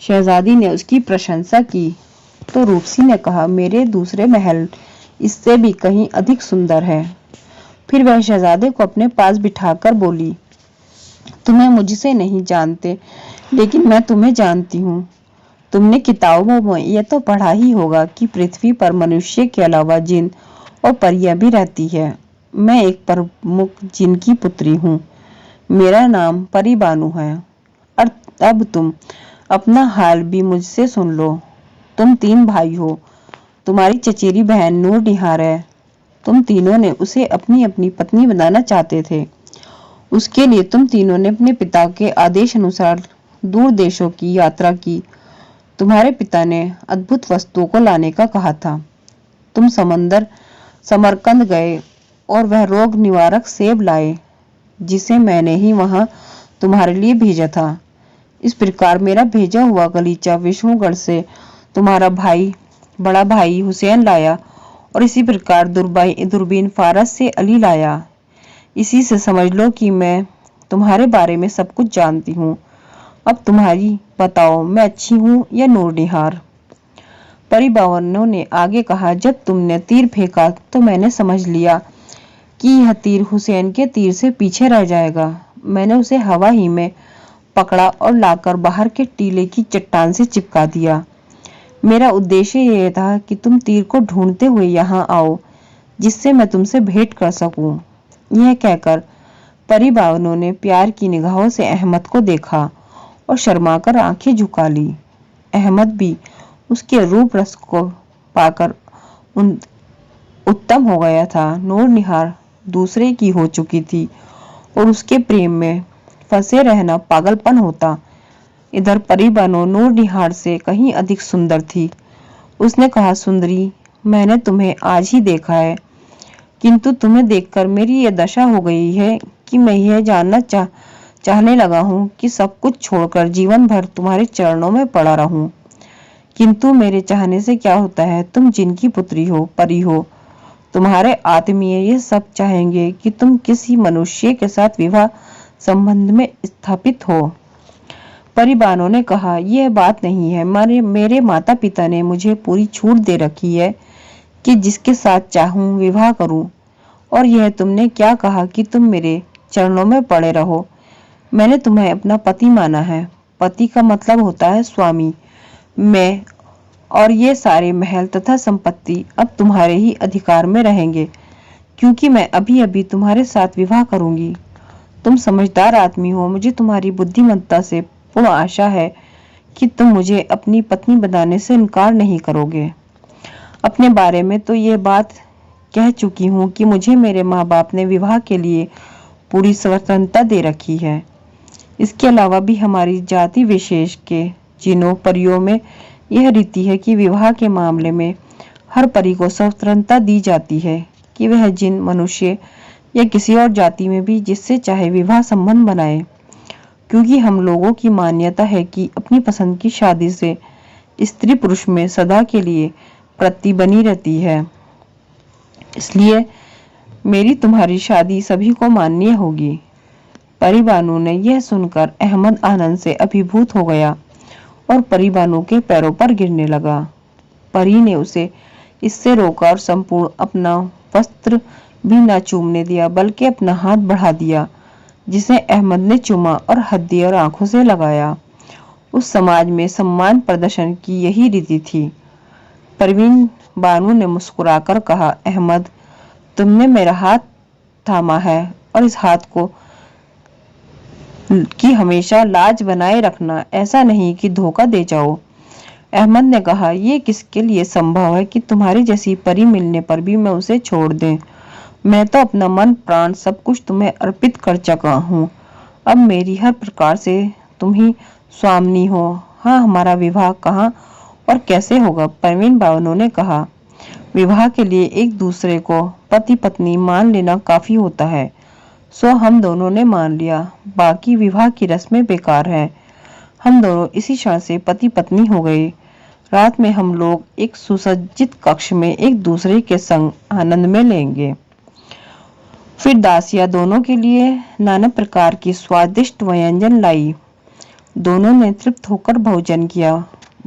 शहजादी ने उसकी प्रशंसा की तो रूपसी ने कहा, मेरे दूसरे महल इससे भी कहीं अधिक सुंदर है। फिर वह शहजादे को अपने पास बिठाकर बोली, तुम्हें मुझसे नहीं जानते, लेकिन मैं तुम्हें जानती हूँ। तुमने किताबों में यह तो पढ़ा ही होगा कि पृथ्वी पर मनुष्य के अलावा जिन और परियां भी रहती है। मैं एक प्रमुख जिन की पुत्री हूँ। मेरा नाम परीबानु है। और अब तुम अपना हाल भी मुझसे सुन लो। तुम 3 भाई हो। तुम्हारी चचेरी बहन नूर निहार है। तुम तीनों ने उसे अपनी अपनी पत्नी बनाना चाहते थे। उसके लिए तुम तीनों ने अपने पिता के आदेश अनुसार दूर देशों की यात्रा की। तुम्हारे पिता ने अद्भुत वस्तुओं को लाने का कहा था। तुम समरकंद गए और वह रोग निवारक सेब लाए, जिसे मैंने ही वहां तुम्हारे लिए भेजा था। इस प्रकार मेरा भेजा हुआ गलीचा विष्णुगढ़ से तुम्हारा बड़ा भाई हुसैन लाया, और इसी प्रकार दूरबीन फारस से अली लाया। इसी से समझ लो कि मैं तुम्हारे बारे में सब कुछ जानती हूँ। अब तुम्हारी बताओ, मैं अच्छी हूँ या नूरनिहार? परिबावनों ने आगे कहा, जब तुमने तीर फेंका तो मैंने समझ लिया कि यह तीर हुसैन के तीर से पीछे रह जाएगा। मैंने उसे हवा ही में पकड़ा और लाकर बाहर के टीले की चट्टान से चिपका दिया। मेरा उद्देश्य यह था कि तुम तीर को ढूंढते हुए यहाँ आओ, जिससे मैं तुमसे भेंट कर सकूं। यह कहकर परिबावनों ने प्यार की निगाहों से अहमद को देखा और शर्माकर आंखें झुका ली। अहमद भी उसके रूप रस को पाकर उत्तम हो गया था। नूरनिहार दूसरे की हो चुकी थी और उसके प्रेम में फंसे रहना पागलपन होता। इधर परिबानो नूरनिहार से कहीं अधिक सुंदर थी। उसने कहा, सुंदरी, मैंने तुम्हें आज ही देखा है, किंतु तुम्हें देखकर मेरी यह दशा हो गई है कि मैं यह जानना चाहने लगा हूँ कि सब कुछ छोड़कर जीवन भर तुम्हारे चरणों में पड़ा रहूं। किंतु मेरे चाहने से क्या होता है? तुम जिनकी पुत्री हो, परी हो। तुम्हारे आत्मीय ये सब चाहेंगे कि तुम किसी मनुष्य के साथ विवाह संबंध में स्थापित हो। परिबानों ने कहा, यह बात नहीं है। मेरे माता पिता ने मुझे पूरी छूट दे रखी है कि जिसके साथ चाहूं विवाह करूं। और यह तुमने क्या कहा कि तुम मेरे चरणों में पड़े रहो? मैंने तुम्हें अपना पति माना है। पति का मतलब होता है स्वामी। मैं और ये सारे महल तथा संपत्ति अब तुम्हारे ही अधिकार में रहेंगे, क्योंकि मैं अभी अभी तुम्हारे साथ विवाह करूंगी। तुम समझदार आदमी हो। मुझे तुम्हारी बुद्धिमत्ता से पूर्ण आशा है कि तुम मुझे अपनी पत्नी बनाने से इनकार नहीं करोगे। अपने बारे में तो ये बात कह चुकी हूँ कि मुझे मेरे माँ बाप ने विवाह के लिए पूरी स्वतंत्रता दे रखी है। इसके अलावा भी हमारी जाति विशेष के जिनों परियों में यह रीति है कि विवाह के मामले में हर परी को स्वतंत्रता दी जाती है कि वह जिन मनुष्य या किसी और जाति में भी जिससे चाहे विवाह संबंध बनाए, क्योंकि हम लोगों की मान्यता है कि अपनी पसंद की शादी से स्त्री पुरुष में सदा के लिए प्रति बनी रहती है। इसलिए मेरी तुम्हारी शादी सभी को मान्य होगी। परी बानू ने यह सुनकर अहमद आनंद से अभिभूत हो गया और परी बानू के पैरों पर गिरने लगा। परी ने उसे इससे रोका और संपूर्ण अपना वस्त्र भी न चूमने दिया, बल्कि अपना हाथ बढ़ा दिया, जिसे अहमद ने चूमा और हड्डी और आंखों से लगाया। उस समाज में सम्मान प्रदर्शन की यही रीति थी। परवीन बानू ने मुस्कुराकर कहा, अहमद, तुमने मेरा हाथ थामा है और इस हाथ को कि हमेशा लाज बनाए रखना, ऐसा नहीं कि धोखा दे जाओ। अहमद ने कहा, यह किसके लिए संभव है कि तुम्हारी जैसी परी मिलने पर भी मैं उसे छोड़ दें। मैं तो अपना मन प्राण सब कुछ तुम्हें अर्पित कर चुका हूँ। अब मेरी हर प्रकार से तुम ही स्वामिनी हो। हाँ, हमारा विवाह कहाँ और कैसे होगा? परवीन बानू ने कहा, विवाह के लिए एक दूसरे को पति पत्नी मान लेना काफी होता है। सो हम दोनों ने मान लिया, बाकी विवाह की रस्में बेकार है। हम दोनों इसी क्षण से पति पत्नी हो गए। रात में हम लोग एक सुसज्जित कक्ष में एक दूसरे के संग आनंद में लेंगे। फिर दासिया दोनों के लिए नाना प्रकार की स्वादिष्ट व्यंजन लाई। दोनों ने तृप्त होकर भोजन किया।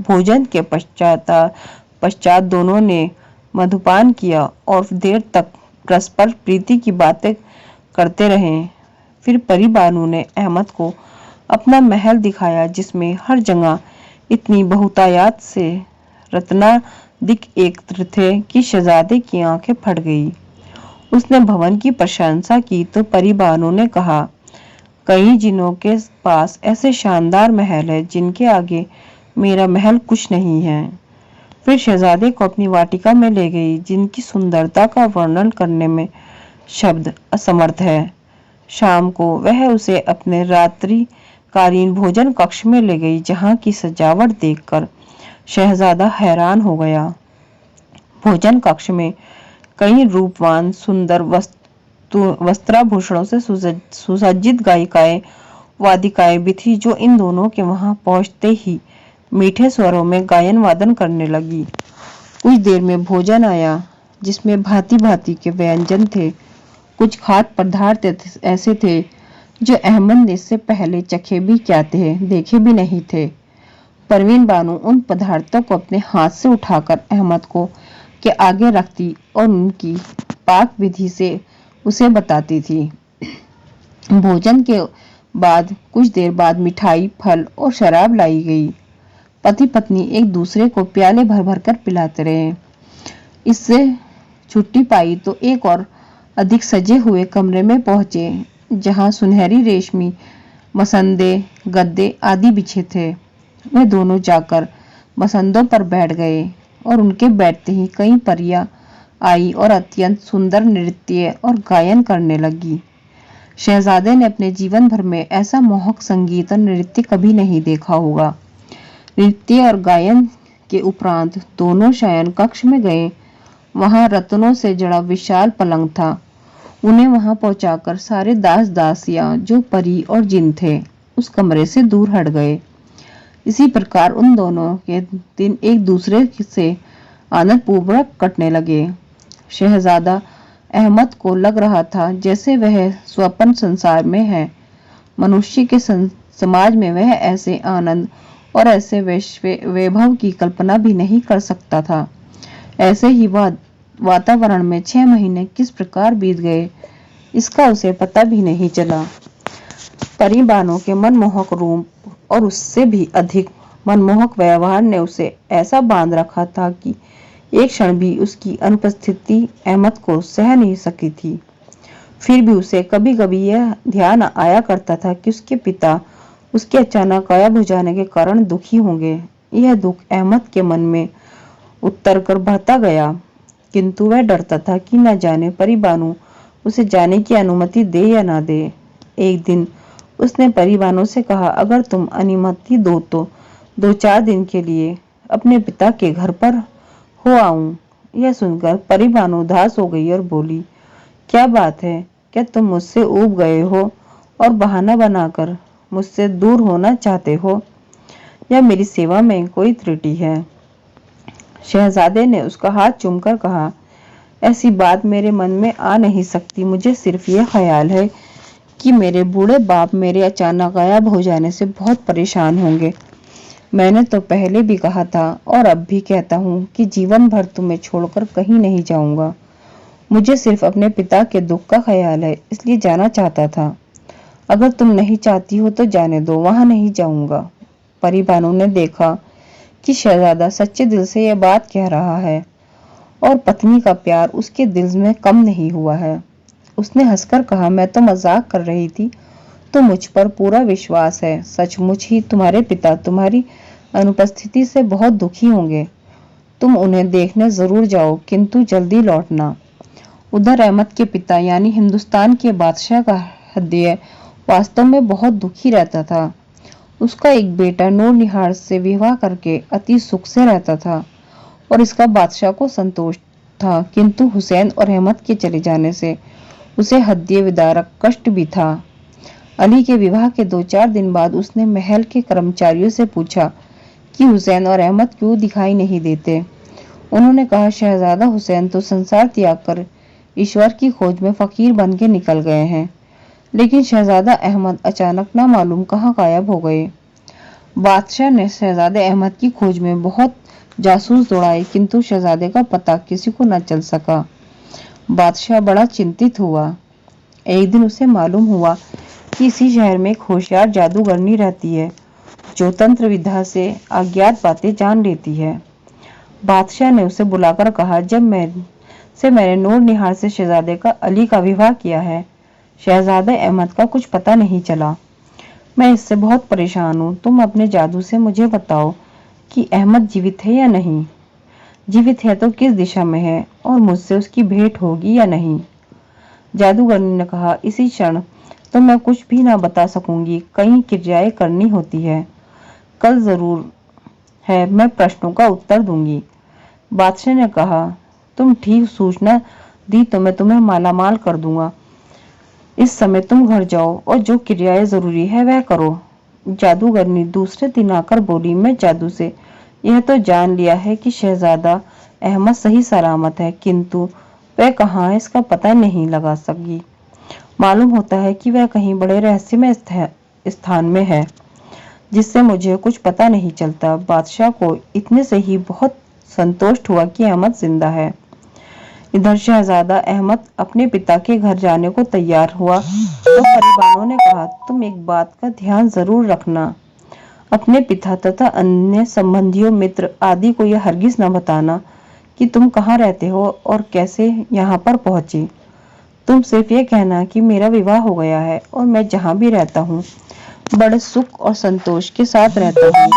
भोजन के पश्चात दोनों ने मधुपान किया और देर तक परस्पर प्रीति की बातें करते रहे। फिर परी बानू ने अहमद को अपना महल दिखाया, जिसमें हर जगह इतनी बहुतायत से रत्नादिक एकत्र थे कि शहजादे की आंखें फट गई। उसने भवन की प्रशंसा की तो परी बानू ने कहा, कई जिनों के पास ऐसे शानदार महल है जिनके आगे मेरा महल कुछ नहीं है। फिर शहजादे को अपनी वाटिका में ले गई, जिनकी सुंदरता का वर्णन करने में शब्द असमर्थ है। शाम को वह उसे अपने रात्रिकालीन भोजन कक्ष में ले गई, जहाँ की सजावट देखकर शहजादा हैरान हो गया। भोजन कक्ष में कई रूपवान सुंदर वस्त्राभूषणों से सुसज्जित गायिकाएं वादिकाएं भी थी, जो इन दोनों के वहां पहुंचते ही मीठे स्वरों में गायन वादन करने लगी। कुछ देर में भोजन आया, जिसमें भांति भांति के व्यंजन थे। कुछ खाद्य पदार्थ ऐसे थे जो अहमद ने इससे पहले चखे भी क्या थे, देखे भी नहीं थे। परवीन बानू उन पदार्थों को अपने हाथ से उठाकर अहमद को के आगे रखती और उनकी पाक विधि से उसे बताती थी। भोजन के बाद कुछ देर बाद मिठाई, फल और शराब लाई गई। पति पत्नी एक दूसरे को प्याले भर भर कर पिलाते रहे। इससे छुट्टी पाई तो एक और अधिक सजे हुए कमरे में पहुंचे, जहां सुनहरी रेशमी मसंदे, गद्दे आदि बिछे थे। वे दोनों जाकर मसंदों पर बैठ गए और उनके बैठते ही कई परियां आई और अत्यंत सुंदर नृत्य और गायन करने लगी। शहजादे ने अपने जीवन भर में ऐसा मोहक संगीत और नृत्य कभी नहीं देखा होगा। नृत्य और गायन के उपरांत दोनों शयन कक्ष में गए। वहां रत्नों से जड़ा विशाल पलंग था। उन्हें वहां पहुंचाकर सारे दास दासियां जो परी और जिन थे उस कमरे से दूर हट गए। इसी प्रकार उन दोनों के दिन एक दूसरे से आनंद पूर्वक कटने लगे। शहजादा अहमद को लग रहा था जैसे वह स्वप्न संसार में है। मनुष्य के समाज में वह ऐसे आनंद और ऐसे वैभव की कल्पना भी नहीं कर सकता था। ऐसे ही वातावरण में 6 महीने किस प्रकार बीत गए, इसका उसे पता भी नहीं चला। परी बानू के मनमोहक रूप और उससे भी अधिक मनमोहक व्यवहार ने उसे ऐसा बांध रखा था कि एक क्षण भी उसकी अनुपस्थिति अहमद को सह नहीं सकी थी। फिर भी उसे कभी कभी यह ध्यान आया करता था कि उसके पिता उसके अचानक गायब हो जाने के कारण दुखी होंगे। यह दुख अहमद के मन में उतर कर बढ़ता गया, किंतु वह डरता था कि न जाने परी बानू उसे जाने की अनुमति दे या ना दे। एक दिन उसने परी बानू से कहा, अगर तुम अनुमति दो तो 2-4 दिन के लिए अपने पिता के घर पर हो आऊं। यह सुनकर परी बानू उदास हो गई और बोली, क्या बात है, क्या तुम मुझसे ऊब गए हो और बहाना बनाकर मुझसे दूर होना चाहते हो, या मेरी सेवा में कोई त्रुटि है? शहजादे ने उसका हाथ चूमकर कहा, ऐसी बात मेरे मन में आ नहीं सकती। मुझे सिर्फ ये ख्याल है कि मेरे बूढ़े बाप मेरे अचानक गायब हो जाने से बहुत परेशान होंगे। मैंने तो पहले भी कहा था और अब भी कहता हूँ कि जीवन भर तुम्हें छोड़कर कहीं नहीं जाऊंगा। मुझे सिर्फ अपने पिता के दुख का ख्याल है, इसलिए जाना चाहता था। अगर तुम नहीं चाहती हो तो जाने दो, वहां नहीं जाऊंगा। परी बानो ने देखा कि शहजादा सच्चे दिल से यह बात कह रहा है और पत्नी का प्यार उसके दिल में कम नहीं हुआ है। उसने हंसकर कहा, मैं तो मजाक कर रही थी, तो मुझ पर पूरा विश्वास है। सचमुच ही तुम्हारे पिता तुम्हारी अनुपस्थिति से बहुत दुखी होंगे। तुम उन्हें देखने जरूर जाओ, किंतु जल्दी लौटना। उधर अहमद के पिता यानी हिंदुस्तान के बादशाह का हृदय वास्तव में बहुत दुखी रहता था। उसका एक बेटा नूर निहार से विवाह करके अति सुख से रहता था और इसका बादशाह को संतोष था, किंतु हुसैन और अहमद के चले जाने से उसे हृदय विदारक कष्ट भी था। अली के विवाह के 2-4 दिन बाद उसने महल के कर्मचारियों से पूछा कि हुसैन और अहमद क्यों दिखाई नहीं देते। उन्होंने कहा, शहजादा हुसैन तो संसार त्याग कर ईश्वर की खोज में फकीर बन के निकल गए हैं, लेकिन शहजादा अहमद अचानक ना मालूम कहाँ गायब हो गए। बादशाह ने शहजादे अहमद की खोज में बहुत जासूस दौड़ाए, किंतु शहजादे का पता किसी को न चल सका। बादशाह बड़ा चिंतित हुआ। एक दिन उसे मालूम हुआ कि इसी शहर में एक होशियार जादूगरनी रहती है जो तंत्र विद्या से अज्ञात बातें जान लेती है। बादशाह ने उसे बुलाकर कहा, जब मैंने नूर निहार से शहजादे का अली का विवाह किया है, शहजादे अहमद का कुछ पता नहीं चला। मैं इससे बहुत परेशान हूँ। तुम अपने जादू से मुझे बताओ कि अहमद जीवित है या नहीं। जीवित है तो किस दिशा में है और मुझसे उसकी भेंट होगी या नहीं। जादूगरनी ने कहा, इसी क्षण तो मैं कुछ भी ना बता सकूंगी, कई क्रियाएं करनी होती है। कल जरूर है मैं प्रश्नों का उत्तर दूंगी। बादशाह ने कहा, तुम ठीक सूचना दी तो मैं तुम्हें मालामाल कर दूंगा। इस समय तुम घर जाओ और जो क्रियाएं जरूरी है वह करो। जादूगरनी दूसरे दिन आकर बोली, मैं जादू से यह तो जान लिया है कि शहजादा अहमद सही सलामत है, किंतु वह कहाँ है इसका पता नहीं लगा सकी। मालूम होता है कि वह कहीं बड़े रहस्यमय स्थान में है, जिससे मुझे कुछ पता नहीं चलता। बादशाह को इतने से ही बहुत संतोष हुआ कि अहमद जिंदा है। इधर शहजादा अहमद अपने पिता के घर जाने को तैयार हुआ तो परिवारों ने कहा, तुम एक बात का ध्यान जरूर रखना, अपने पिता तथा अन्य संबंधियों मित्र आदि को यह हरगिज न बताना कि तुम कहाँ रहते हो और कैसे यहाँ पर पहुंचे। तुम सिर्फ ये कहना कि मेरा विवाह हो गया है और मैं जहाँ भी रहता हूँ बड़े सुख और संतोष के साथ रहता हूँ।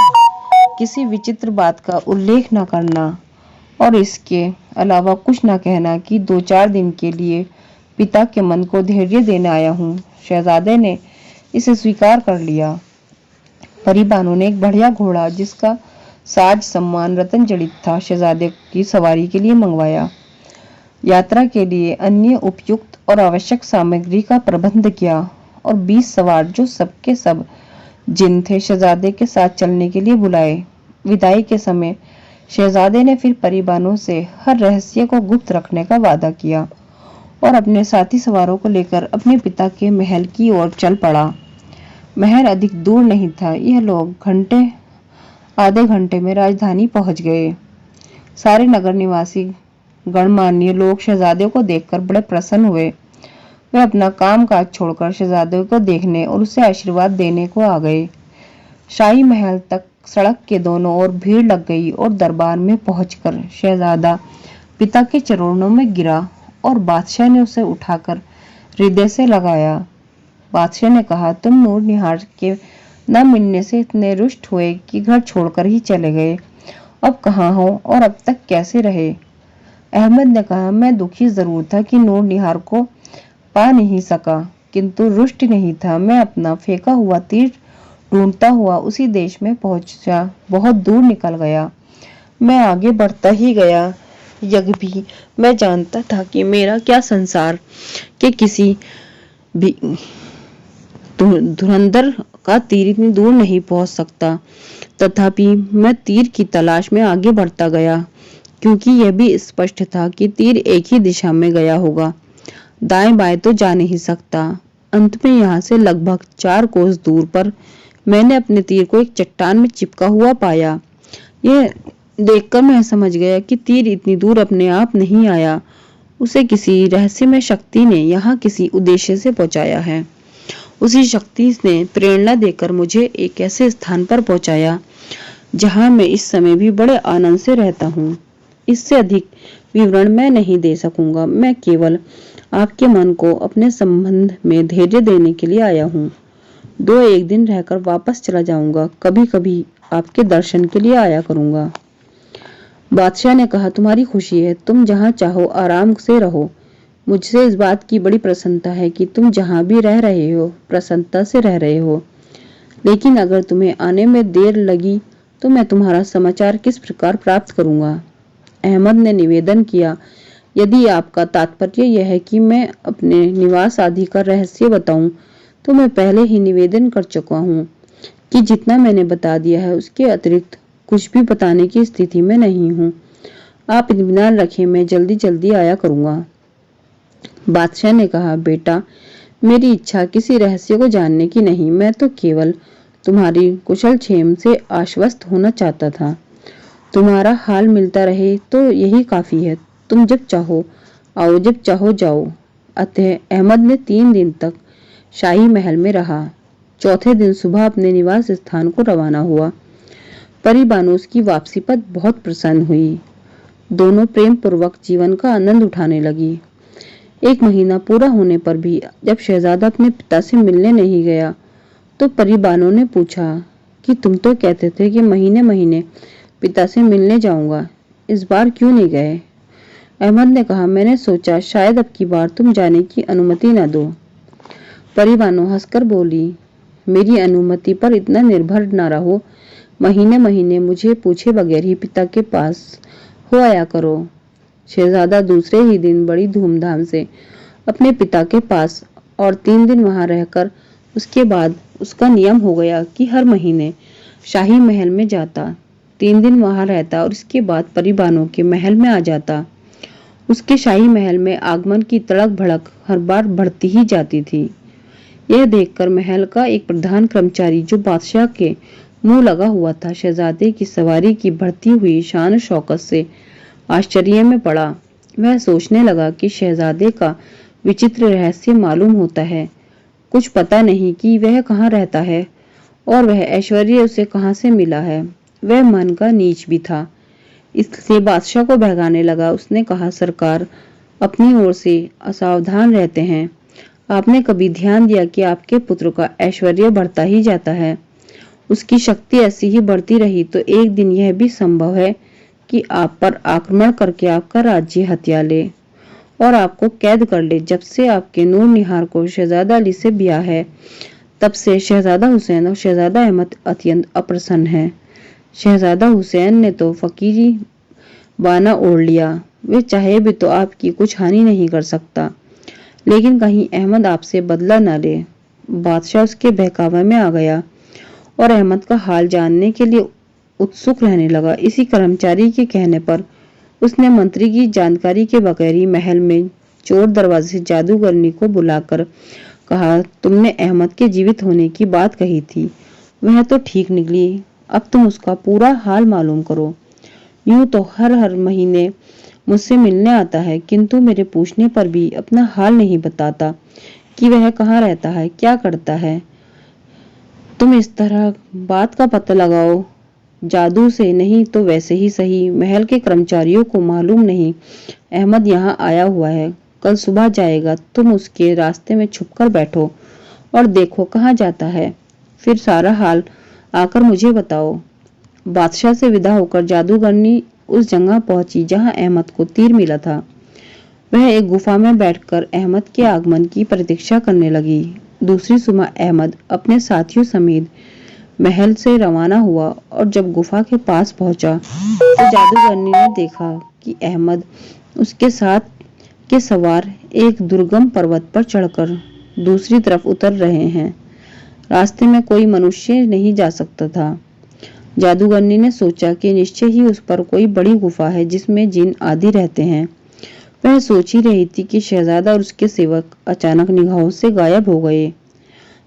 किसी विचित्र बात का उल्लेख न करना और इसके अलावा कुछ न कहना कि 2-4 दिन के लिए पिता के मन को धैर्य देने आया हूँ। शहजादे ने इसे स्वीकार कर लिया। परी बानो ने एक बढ़िया घोड़ा जिसका साज सम्मान रतन जड़ित था शहजादे की सवारी के लिए मंगवाया। यात्रा के लिए अन्य उपयुक्त और आवश्यक सामग्री का प्रबंध किया और 20 सवार जो सबके सब जिन थे शहजादे के साथ चलने के लिए बुलाए। विदाई के समय शहजादे ने फिर परी बानो से हर रहस्य को गुप्त रखने का वादा किया और अपने साथी सवारों को लेकर अपने पिता के महल की ओर चल पड़ा। महल अधिक दूर नहीं था। यह लोग आधे घंटे में राजधानी पहुंच गए। सारे नगर निवासी गणमान्य लोग शहजादे को देखकर बड़े प्रसन्न हुए। वे अपना काम काज छोड़कर शहजादे को देखने और उसे आशीर्वाद देने को आ गए। शाही महल तक सड़क के दोनों ओर भीड़ लग गई और दरबार में पहुंचकर शहजादा पिता के चरणों में गिरा और बादशाह ने उसे उठाकर हृदय से लगाया। बादशाह ने कहा, तुम नूर निहार के न मिलने से इतने रुष्ट हुए कि घर छोड़कर ही चले गए। अब कहाँ हो और अब तक कैसे रहे? अहमद ने कहा, मैं दुखी जरूर था कि नूर निहार को पा नहीं सका, किंतु रुष्ट नहीं था। मैं अपना फेंका हुआ तीर ढूंढता हुआ उसी देश में पहुंचा, बहुत दूर निकल गया। मैं आगे बढ़ता ही गया। यह भी मैं जानता था कि मेरा क्या संसार के किसी भी धुरंधर का तीर इतनी दूर नहीं पहुंच सकता। तथापि मैं तीर की तलाश में आगे बढ़ता गया, क्योंकि यह भी स्पष्ट था कि तीर एक ही दिशा में गया होगा, दाएं बाएं तो जा नहीं सकता। अंत में यहाँ से लगभग 4 कोस दूर पर मैंने अपने तीर को एक चट्टान में चिपका हुआ पाया। यह देखकर मैं समझ गया कि तीर इतनी दूर अपने आप नहीं आया, उसे किसी रहस्यमय शक्ति ने यहाँ किसी उद्देश्य से पहुंचाया है। उसी शक्ति ने प्रेरणा देकर मुझे एक ऐसे स्थान पर पहुंचाया जहां मैं इस समय भी बड़े आनंद से रहता हूँ। इससे अधिक विवरण मैं नहीं दे सकूंगा। मैं केवल आपके मन को अपने संबंध में धैर्य देने के लिए आया हूँ। 2-1 दिन रहकर वापस चला जाऊंगा। कभी कभी आपके दर्शन के लिए आया करूंगा। बादशाह ने कहा, तुम्हारी खुशी है, तुम जहाँ चाहो आराम से रहो। मुझसे इस बात की बड़ी प्रसन्नता है कि तुम जहाँ भी रह रहे हो प्रसन्नता से रह रहे हो। लेकिन अगर तुम्हें आने में देर लगी तो मैं तुम्हारा समाचार किस प्रकार प्राप्त करूंगा? अहमद ने निवेदन किया, यदि आपका तात्पर्य यह है कि मैं अपने निवास आदि का रहस्य बताऊं, तो मैं पहले ही निवेदन कर चुका हूँ कि जितना मैंने बता दिया है उसके अतिरिक्त कुछ भी बताने की स्थिति में नहीं हूँ। आप इत्मीनान रखें, मैं जल्दी जल्दी आया करूंगा। बादशाह ने कहा, बेटा, मेरी इच्छा किसी रहस्य को जानने की नहीं, मैं तो केवल तुम्हारी कुशल क्षेम से आश्वस्त होना चाहता था। तुम्हारा हाल मिलता रहे तो यही काफी है। तुम जब चाहो आओ, जब चाहो जाओ। अतः अहमद ने 3 दिन तक शाही महल में रहा। चौथे दिन सुबह अपने निवास स्थान को रवाना हुआ। परी बानो उसकी वापसी पर बहुत प्रसन्न हुई। दोनों प्रेम पूर्वक जीवन का आनंद उठाने लगी। 1 महीना पूरा होने पर भी जब शहजादा अपने पिता से मिलने नहीं गया तो परी बानो ने पूछा कि तुम तो कहते थे कि महीने महीने पिता से मिलने जाऊंगा, इस बार क्यों नहीं गए? अहमद ने कहा, मैंने सोचा शायद अब की बार तुम जाने की अनुमति न दो। परी बानो हंसकर बोली, मेरी अनुमति पर इतना निर्भर न रहो। महीने महीने मुझे पूछे बगैर ही पिता के पास हो आया करो। शहजादा दूसरे ही दिन बड़ी धूमधाम से अपने पिता के पास और 3 दिन वहां रहकर उसके बाद उसका नियम हो गया कि हर महीने शाही महल में जाता, 3 दिन वहां रहता और इसके बाद परी बानो के महल में आ जाता। उसके शाही महल में आगमन की तड़क भड़क हर बार बढ़ती ही जाती थी। यह देखकर महल का एक प्रधान कर्मचारी जो बादशाह के मुंह लगा हुआ था, शहजादे की सवारी की बढ़ती हुई शान शौकत से आश्चर्य में पड़ा। वह सोचने लगा कि शहजादे का विचित्र रहस्य मालूम होता है। कुछ पता नहीं कि वह कहाँ रहता है और वह ऐश्वर्य उसे कहाँ से मिला है। वह मन का नीच भी था, इसलिए बादशाह को बहकाने लगा। उसने कहा, सरकार अपनी ओर से असावधान रहते हैं। आपने कभी ध्यान दिया कि आपके पुत्र का ऐश्वर्य बढ़ता ही जाता है? उसकी शक्ति ऐसी ही बढ़ती रही तो एक दिन यह भी संभव है कि आप पर आक्रमण करके आपका राज्य हथिया ले और आपको कैद कर ले। जब से आपके नूर निहार को शहजादा अली से ब्याह है, तब से शहजादा हुसैन और शहजादा अहमद अत्यंत अप्रसन्न हैं। शहजादा हुसैन ने तो फकीरी बाना ओढ़ लिया, वे चाहे भी तो आपकी कुछ हानि नहीं कर सकता, लेकिन कहीं अहमद आपसे बदला न ले। बादशाह उसके बहकावे में आ गया और अहमद का हाल जानने के लिए उत्सुक रहने लगा। इसी कर्मचारी के कहने पर उसने मंत्री की जानकारी के बगैर ही महल में चोर दरवाजे से जादूगरनी को बुलाकर कहा, तुमने अहमद के जीवित होने की बात कही थी, वह तो ठीक निकली, अब तुम उसका पूरा हाल मालूम करो। यूं तो हर महीने मुझसे मिलने आता है, किंतु मेरे पूछने पर भी अपना हाल नहीं बताता कि वह कहाँ रहता है, क्या करता है। तुम इस तरह बात का पता लगाओ, जादू से नहीं तो वैसे ही सही। महल के कर्मचारियों को मालूम नहीं अहमद यहाँ आया हुआ है, कल सुबह जाएगा। तुम उसके रास्ते में छुपकर बैठो और देखो कहाँ जाता है, फिर सारा हाल आकर मुझे बताओ। बादशाह से विदा होकर जादूगरनी उस जगह पहुंची जहां अहमद को तीर मिला था। वह एक गुफा में बैठकर अहमद के आगमन की प्रतीक्षा करने लगी। दूसरी सुबह अहमद अपने साथियों समेत महल से रवाना हुआ और जब गुफा के पास पहुंचा तो जादूगरनी ने देखा कि अहमद उसके साथ के सवार एक दुर्गम पर्वत पर चढ़कर दूसरी तरफ उतर रहे हैं। रास्ते में कोई मनुष्य नहीं जा सकता था। जादूगरनी ने सोचा कि निश्चय ही उस पर कोई बड़ी गुफा है जिसमें जिन आदि रहते हैं। वह सोच ही रही थी कि शहजादा और उसके सेवक अचानक निगाहों से गायब हो गए।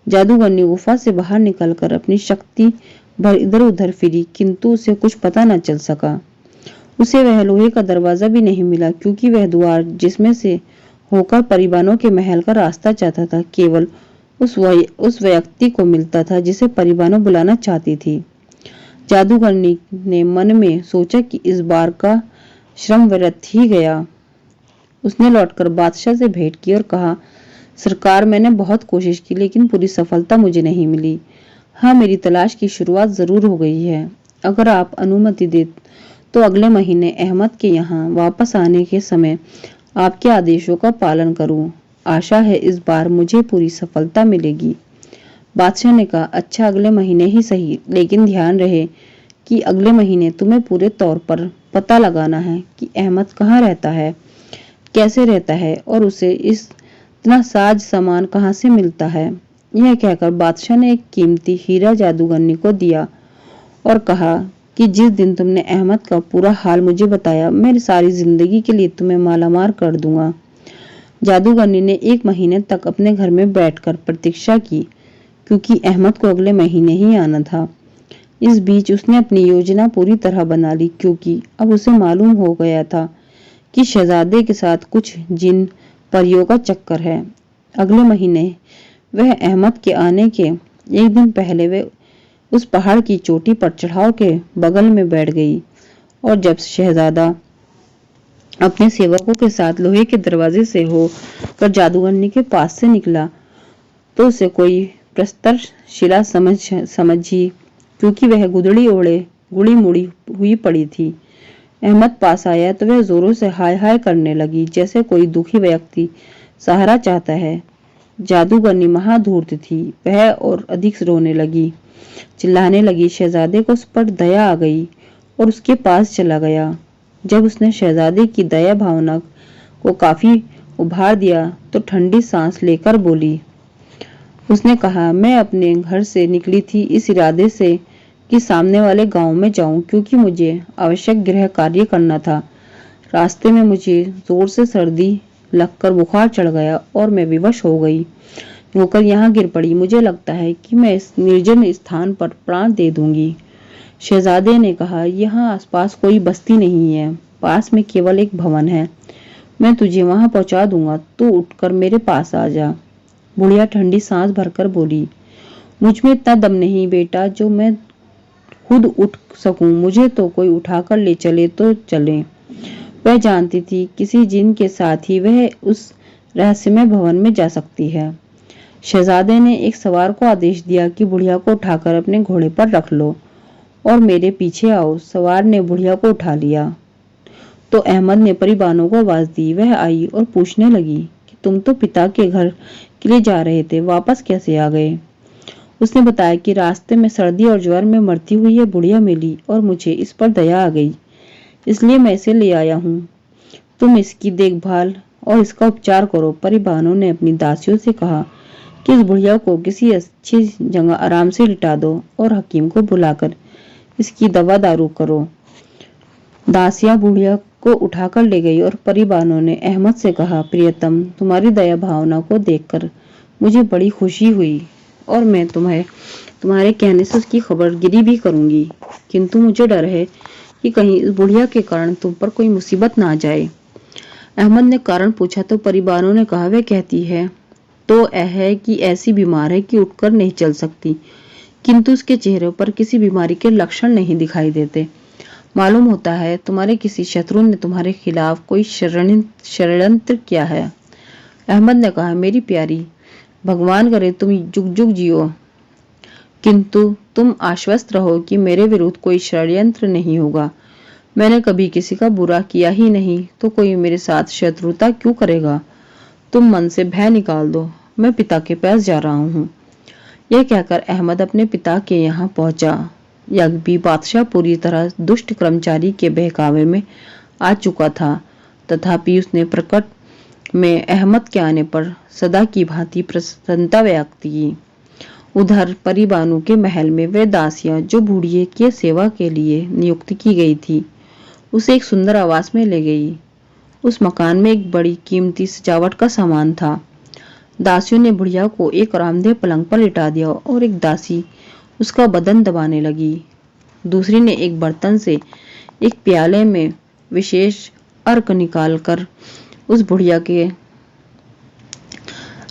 जादूगरनी गुफा से बाहर निकलकर अपनी शक्ति भर इधर उधर फिरी, किंतु उसे कुछ पता न चल सका। उसे वह लोहे का दरवाजा भी नहीं मिला, क्योंकि वह द्वार जिसमें से होकर परिवानों के महल का रास्ता जाता था केवल उस व्यक्ति को मिलता था जिसे परिवानों बुलाना चाहती थी। जादूगरनी ने मन में सोचा कि इस बार का श्रम व्यर्थ ही गया। उसने लौटकर बादशाह से भेंट की और कहा, सरकार, मैंने बहुत कोशिश की लेकिन पूरी सफलता मुझे नहीं मिली। हाँ, मेरी तलाश की शुरुआत जरूर हो गई है। अगर आप अनुमति दे तो अगले महीने अहमद के यहाँ वापस आने के समय आपके आदेशों का पालन करूं। आशा है इस बार मुझे पूरी सफलता मिलेगी। बादशाह ने कहा, अच्छा, अगले महीने ही सही, लेकिन ध्यान रहे कि अगले महीने तुम्हें पूरे तौर पर पता लगाना है कि अहमद कहाँ रहता है, कैसे रहता है और उसे इतना साज सामान कहाँ से मिलता है। यह कहकर बादशाह ने एक कीमती हीरा जादूगरनी को दिया और कहा कि जिस दिन तुमने अहमद का पूरा हाल मुझे बताया, मैं सारी जिंदगी के लिए तुम्हें मालामाल कर दूंगा। जादूगरनी ने 1 महीने तक अपने घर में बैठकर प्रतीक्षा की, क्योंकि अहमद को अगले महीने ही आना था। इस बीच उसने अपनी योजना पूरी तरह बना ली, क्योंकि अब उसे मालूम हो गया था कि शहजादे के साथ कुछ जिन परियों का चक्कर है। अगले महीने वह अहमद के आने के 1 दिन पहले वे उस पहाड़ की चोटी पर चढ़ाव के बगल में बैठ गई, और जब शहजादा अपने सेवकों के साथ लोहे के दरवाजे से होकर जादूगरनी के पास से निकला तो उसे कोई प्रस्तर शिला समझी, क्योंकि वह गुदड़ी ओढ़े गुड़ी मुड़ी हुई पड़ी थी। अहमद पास आया तो वह जोरों से हाय हाय करने लगी, जैसे कोई दुखी व्यक्ति सहारा चाहता है। जादूगरनी महाधूर्त थी, वह और अधिक रोने लगी, चिल्लाने लगी। शहजादे को उस पर दया आ गई और उसके पास चला गया। जब उसने शहजादे की दया भावना को काफी उभार दिया तो ठंडी सांस लेकर बोली। उसने कहा, मैं अपने घर से निकली थी इस इरादे से कि सामने वाले गांव में जाऊं, क्योंकि मुझे आवश्यक गृह कार्य करना था। रास्ते में मुझे जोर से सर्दी लगकर बुखार चढ़ गया और मैं विवश होकर यहाँ गिर पड़ी। मुझे लगता है कि मैं इस निर्जन स्थान पर प्राण दे दूंगी। शहजादे ने कहा, यहाँ आसपास कोई बस्ती नहीं है, पास में केवल एक भवन है। मैं तुझे वहां पहुंचा दूंगा, तू उठकर मेरे पास आ जा। बुढ़िया ठंडी सांस भरकर बोली, मुझ में इतना दम नहीं बेटा जो मैं खुद उठ सकूं। मुझे तो कोई उठाकर ले चले तो चले। वह जानती थी किसी जिन के साथ ही वह उस रहस्यमय भवन में जा सकती है। शहजादे ने एक सवार को आदेश दिया कि बुढ़िया को उठाकर अपने घोड़े पर रख लो और मेरे पीछे आओ। सवार ने बुढ़िया को उठा लिया तो अहमद ने परिवानों को आवाज दी। वह आई और पूछने लगी कि तुम तो पिता के घर के लिए जा रहे थे, वापस कैसे आ गए? उसने बताया कि रास्ते में सर्दी और ज्वर में मरती हुई यह बुढ़िया मिली और मुझे इस पर दया आ गई, इसलिए मैं इसे ले आया हूँ। तुम इसकी देखभाल और इसका उपचार करो। परिवानों ने अपनी दासियों से कहा कि इस बुढ़िया को किसी अच्छी जगह आराम से लिटा दो और हकीम को बुलाकर इसकी दवा दारू करो। दासियां बुढ़िया को उठाकर ले गई और परिवानों ने अहमद से कहा, प्रियतम, तुम्हारी दया भावना को देखकर मुझे बड़ी खुशी हुई और मैं तुम्हारे कहने से उसकी खबरगिरी भी करूंगी, किंतु मुझे डर है कि कहीं इस बुढ़िया के कारण तुम पर कोई मुसीबत ना आ जाए। अहमद ने कारण पूछा तो परिवारों ने कहा, वह कहती है तो है कि ऐसी बीमार है कि उठकर नहीं चल सकती, किंतु उसके चेहरे पर किसी बीमारी के लक्षण नहीं दिखाई देते। मालूम होता है तुम्हारे किसी शत्रु ने तुम्हारे खिलाफ कोई षड्यंत्र किया है। अहमद ने कहा, मेरी प्यारी, भगवान करे तुम जुग जुग जियो, किंतु तुम आश्वस्त रहो कि मेरे विरुद्ध कोई षड्यंत्र नहीं होगा। मैंने कभी किसी का बुरा किया ही नहीं, तो कोई मेरे साथ शत्रुता क्यों करेगा? तुम मन से भय निकाल दो, मैं पिता के पास जा रहा हूँ। यह कहकर अहमद अपने पिता के यहाँ पहुंचा। यज्ञी बादशाह पूरी तरह दुष्ट कर्मचारी के बहकावे में आ चुका था, तथापि उसने प्रकट में अहमद के आने पर सदा की भांति प्रसन्नता व्यक्त की। उधर परी बानू के महल में वह दासियां जो बूढ़िए की सेवा के लिए नियुक्त की गई थी, उसे एक सुंदर आवास में ले गई। उस मकान में एक बड़ी कीमती सजावट का सामान था। दासियों ने बुढ़िया को एक आरामदेह पलंग पर लिटा दिया और एक दासी उसका बदन दबाने लगी। दूसरी ने एक बर्तन से एक प्याले में विशेष अर्क निकालकर उस बुढ़िया के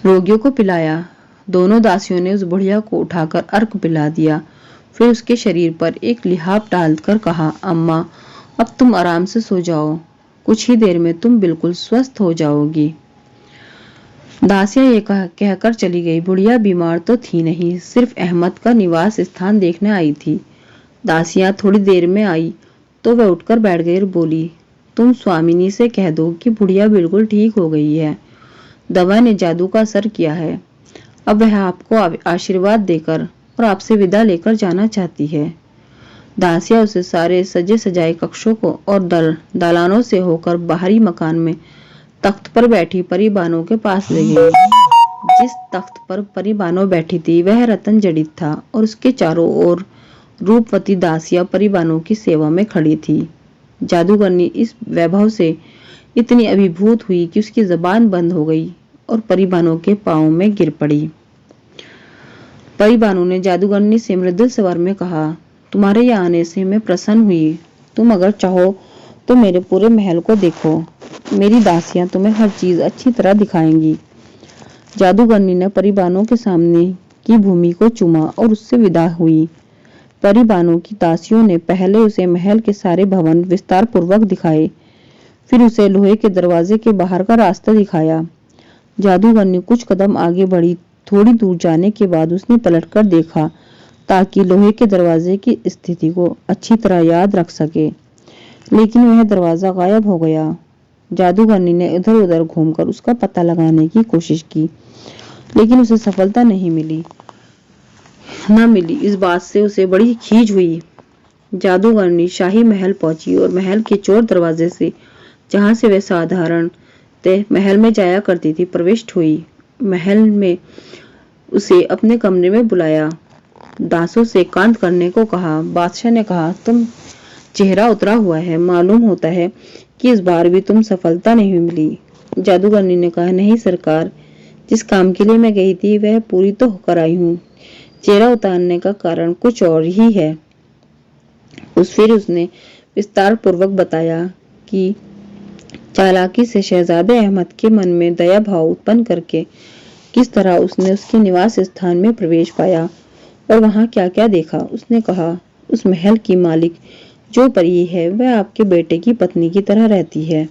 रोगियों को पिलाया। दोनों दासियों ने उस बुढ़िया को उठाकर अर्क पिला दिया। फिर उसके शरीर पर एक लिहाफ डालकर कहा, अम्मा, अब तुम आराम से सो जाओ, कुछ ही देर में तुम बिल्कुल स्वस्थ हो जाओगी। दासियां ये कहकर चली गई। बुढ़िया बीमार तो थी नहीं, सिर्फ अहमद का निवास स्थान देखने आई थी। दासियां थोड़ी देर में आई तो वह उठकर बैठ गई और बोली, तुम स्वामिनी से कह दो कि बुढ़िया बिल्कुल ठीक हो गई है। दवा ने जादू का असर किया है। अब वह आपको आशीर्वाद देकर और आपसे विदा लेकर जाना चाहती है। दासियां उसे सारे सजे सजाए कक्षों को और दालानों से होकर बाहरी मकान में तख्त पर बैठी परी बानो के पास ले गई। जिस तख्त पर परी बानो बैठी थी वह रतन जड़ित था और उसके चारों ओर रूपवती दासियां परी बानो की सेवा में खड़ी थी। जादूगरनी इस वैभव से इतनी अभिभूत हुई कि उसकी जबान बंद हो गई और परी बानो के पांव में गिर पड़ी। परी बानो ने जादूगरनी से मृदुल स्वर में कहा, तुम्हारे यहाँ आने से मैं प्रसन्न हुई। तुम अगर चाहो तो मेरे पूरे महल को देखो। मेरी दासियां तुम्हें हर चीज अच्छी तरह दिखाएंगी। जादूगरनी ने परी बानो के सामने की भूमि को चूमा और उससे विदा हुई। परी बानो की दासियों ने पहले उसे महल के सारे भवन विस्तार पूर्वक दिखाए, फिर उसे लोहे के दरवाजे के बाहर का रास्ता दिखाया। जादूगरनी कुछ कदम आगे बढ़ी। थोड़ी दूर जाने के बाद उसने पलटकर देखा ताकि लोहे के दरवाजे की स्थिति को अच्छी तरह याद रख सके, लेकिन वह दरवाजा गायब हो गया। जादूगरनी ने इधर उधर घूमकर उसका पता लगाने की कोशिश की, लेकिन उसे सफलता नहीं मिली। इस बात से उसे बड़ी खीज हुई। जादूगरनी शाही महल पहुंची और महल के चोर दरवाजे से, जहां से वह साधारण महल में जाया करती थी, प्रविष्ट हुई। महल में उसे अपने कमरे में बुलाया, दासों से एकांत करने को कहा। बादशाह ने कहा, तुम चेहरा उतरा हुआ है, मालूम होता है कि इस बार भी तुम सफलता नहीं मिली। जादूगरनी ने कहा, नहीं सरकार, जिस काम के लिए मैं गई थी वह पूरी तो होकर आई हूँ। चेहरा उतारने का कारण कुछ और ही है। फिर उसने विस्तार पूर्वक बताया कि चालाकी से शहजादे अहमद के मन में दया भाव उत्पन्न करके किस तरह उसने उसके निवास स्थान में प्रवेश पाया और वहां क्या क्या देखा। उसने कहा, उस महल की मालिक जो परी है वह आपके बेटे की पत्नी की तरह रहती है।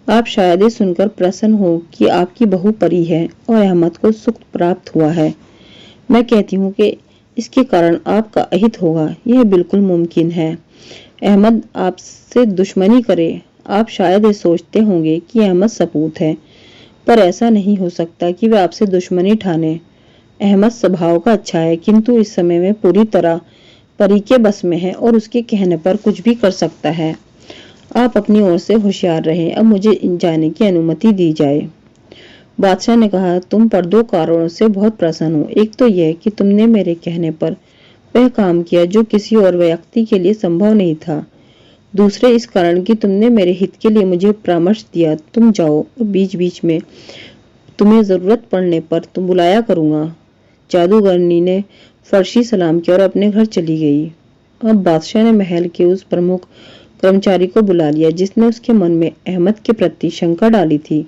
आप शायद ये सुनकर प्रसन्न हो कि आपकी बहू परी है और अहमद को सुख प्राप्त हुआ है। मैं कहती हूँ कि इसके कारण आपका अहित होगा, यह बिल्कुल मुमकिन है। अहमद आपसे दुश्मनी करे। आप शायद ये सोचते होंगे कि अहमद सपूत है, पर ऐसा नहीं हो सकता कि वह आपसे दुश्मनी ठाने। अहमद स्वभाव का अच्छा है, किंतु इस समय में पूरी तरह परी के बस में है और उसके कहने पर कुछ भी कर सकता है। आप अपनी ओर से होशियार रहें। अब मुझे जाने की अनुमति दी जाए। बादशाह ने कहा, तुम पर दो कारणों से बहुत प्रसन्न हो। एक तो यह कि तुमने मेरे कहने पर वह काम किया जो किसी और व्यक्ति के लिए संभव नहीं था। दूसरे इस कारण कि तुमने मेरे हित के लिए मुझे परामर्श दिया। तुम जाओ और बीच बीच में तुम्हें जरूरत पड़ने पर तुम बुलाया करूंगा। जादूगरनी ने फर्शी सलाम किया और अपने घर चली गई। अब बादशाह ने महल के उस प्रमुख कर्मचारी को बुला लिया जिसने उसके मन में अहमद के प्रति शंका डाली थी।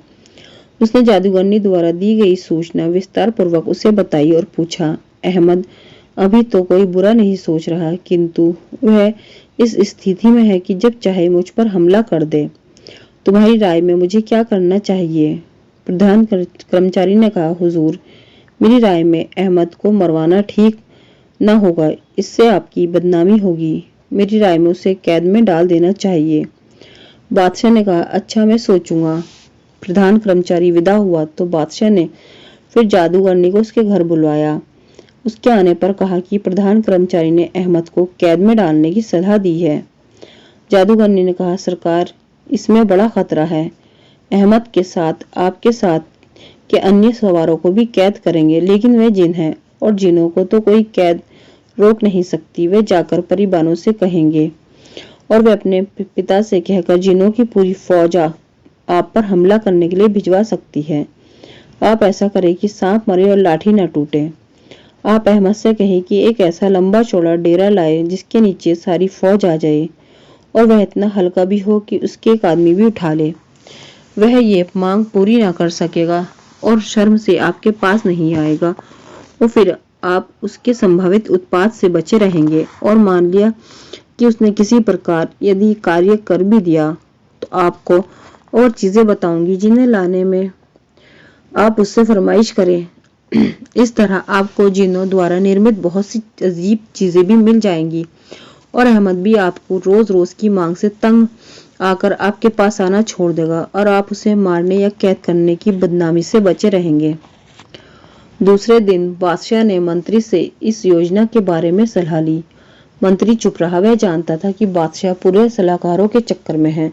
उसने जादूगरनी द्वारा दी गई सूचना विस्तार पूर्वक उसे बताई और पूछा, अहमद अभी तो कोई बुरा नहीं सोच रहा, किंतु वह इस स्थिति में है कि जब चाहे मुझ पर हमला कर दे। तुम्हारी राय में मुझे क्या करना चाहिए? प्रधान कर्मचारी ने कहा, हुजूर, मेरी राय में अहमद को मरवाना ठीक न होगा, इससे आपकी बदनामी होगी। मेरी राय में उसे कैद में डाल देना चाहिए। बादशाह ने कहा, अच्छा, मैं सोचूंगा। प्रधान कर्मचारी विदा हुआ तो बादशाह ने फिर जादूगरनी को उसके घर बुलवाया। उसके आने पर कहा कि प्रधान कर्मचारी ने अहमद को कैद में डालने की सलाह दी है। जादूगरनी ने कहा, सरकार, इसमें बड़ा खतरा है। अहमद के साथ आपके साथ के अन्य सवारों को भी कैद करेंगे, लेकिन वे जिन हैं और जिनों को तो कोई कैद रोक नहीं सकती। वे जाकर परिबानों से कहेंगे और वे अपने पिता से कहकर जिनों की पूरी फौज आप पर हमला करने के लिए भिजवा सकती है। आप ऐसा करें कि सांप मरे और लाठी न टूटे। आप अहमद से कहें कि एक ऐसा लंबा चौड़ा डेरा लाए जिसके नीचे सारी फौज आ जाए और वह इतना हल्का भी हो कि उसके एक आदमी भी उठा ले। वह ये मांग पूरी ना कर सकेगा और शर्म से आपके पास नहीं आएगा और फिर आप उसके संभावित उत्पात से बचे रहेंगे। और मान लिया कि उसने किसी प्रकार यदि कार्य कर भी दिया तो आपको और चीजें बताऊंगी जिन्हें लाने में आप उससे फरमाइश करें। इस तरह आपको जिनों द्वारा निर्मित बहुत सी अजीब चीजें भी मिल जाएंगी और अहमद भी आपको रोज रोज की मांग से तंग आकर आपके पास आना छोड़ देगा और आप उसे मारने या कैद करने की बदनामी से बचे रहेंगे। दूसरे दिन बादशाह ने मंत्री से इस योजना के बारे में सलाह ली। मंत्री चुप रहा। वह जानता था कि बादशाह पूरे सलाहकारों के चक्कर में है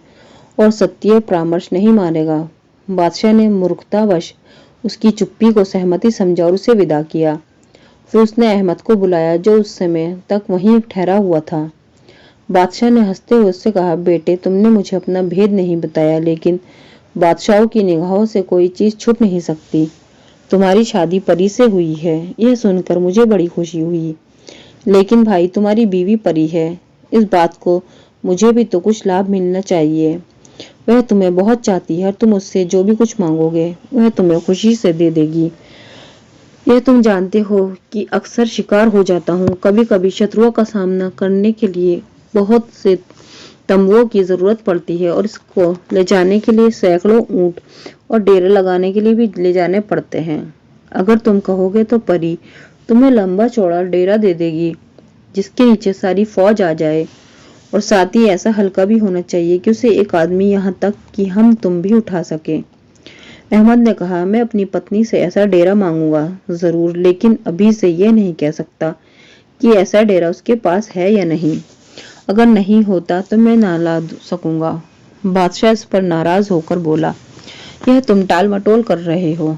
और सत्य परामर्श नहीं मानेगा। बादशाह ने मूर्खतावश उसकी चुप्पी को सहमति समझा और उसे विदा किया। फिर उसने अहमद को बुलाया जो उस समय तक वहीं ठहरा हुआ था। बादशाह ने हंसते हुए उससे कहा, बेटे तुमने मुझे अपना भेद नहीं बताया, लेकिन बादशाहों की निगाहों से कोई चीज छुप नहीं सकती। तुम्हारी शादी परी से हुई है, यह सुनकर मुझे बड़ी खुशी हुई। लेकिन भाई तुम्हारी बीवी परी है, इस बात को मुझे भी तो कुछ लाभ मिलना चाहिए। वह तुम्हें बहुत चाहती है और तुम उससे जो भी कुछ मांगोगे वह तुम्हें खुशी से दे देगी। यह तुम जानते हो कि अक्सर शिकार हो जाता हूँ। कभी कभी शत्रुओं का सामना करने के लिए बहुत से तंबुओं की जरूरत पड़ती है और इसको ले जाने के लिए सैकड़ों ऊंट और डेरे लगाने के लिए भी ले जाने पड़ते हैं। अगर तुम कहोगे तो परी तुम्हें लंबा चौड़ा डेरा दे देगी जिसके नीचे सारी फौज आ जाए और साथ ही ऐसा हल्का भी होना चाहिए कि उसे एक आदमी यहाँ तक कि हम तुम भी उठा सके। अहमद ने कहा, मैं अपनी पत्नी से ऐसा डेरा मांगूंगा जरूर, लेकिन अभी से यह नहीं कह सकता कि ऐसा डेरा उसके पास है या नहीं। अगर नहीं होता तो मैं ना ला सकूंगा। बादशाह इस पर नाराज होकर बोला, यह तुम टाल मटोल कर रहे हो।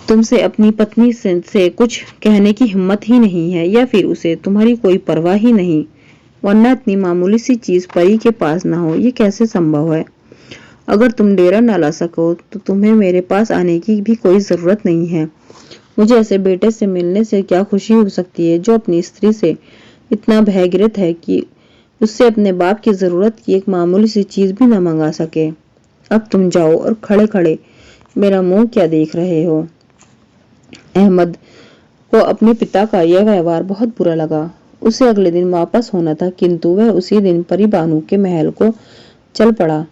तुमसे अपनी पत्नी से कुछ कहने की हिम्मत ही नहीं है या फिर उसे तुम्हारी कोई परवाह ही नहीं, वरना इतनी मामूली सी चीज परी के पास ना हो, ये कैसे संभव है। अगर तुम डेरा न ला सको तो तुम्हें मेरे पास आने की भी कोई जरूरत नहीं है। मुझे ऐसे बेटे से मिलने से क्या खुशी हो सकती है जो अपनी स्त्री से इतना भयग्रस्त है कि उससे अपने बाप की जरूरत की एक मामूली सी चीज भी न मंगा सके। अब तुम जाओ और खड़े खड़े मेरा मुंह क्या देख रहे हो। अहमद को अपने पिता का यह व्यवहार बहुत बुरा लगा। उसे अगले दिन वापस होना था, किंतु वह उसी दिन परी बानू के महल को चल पड़ा।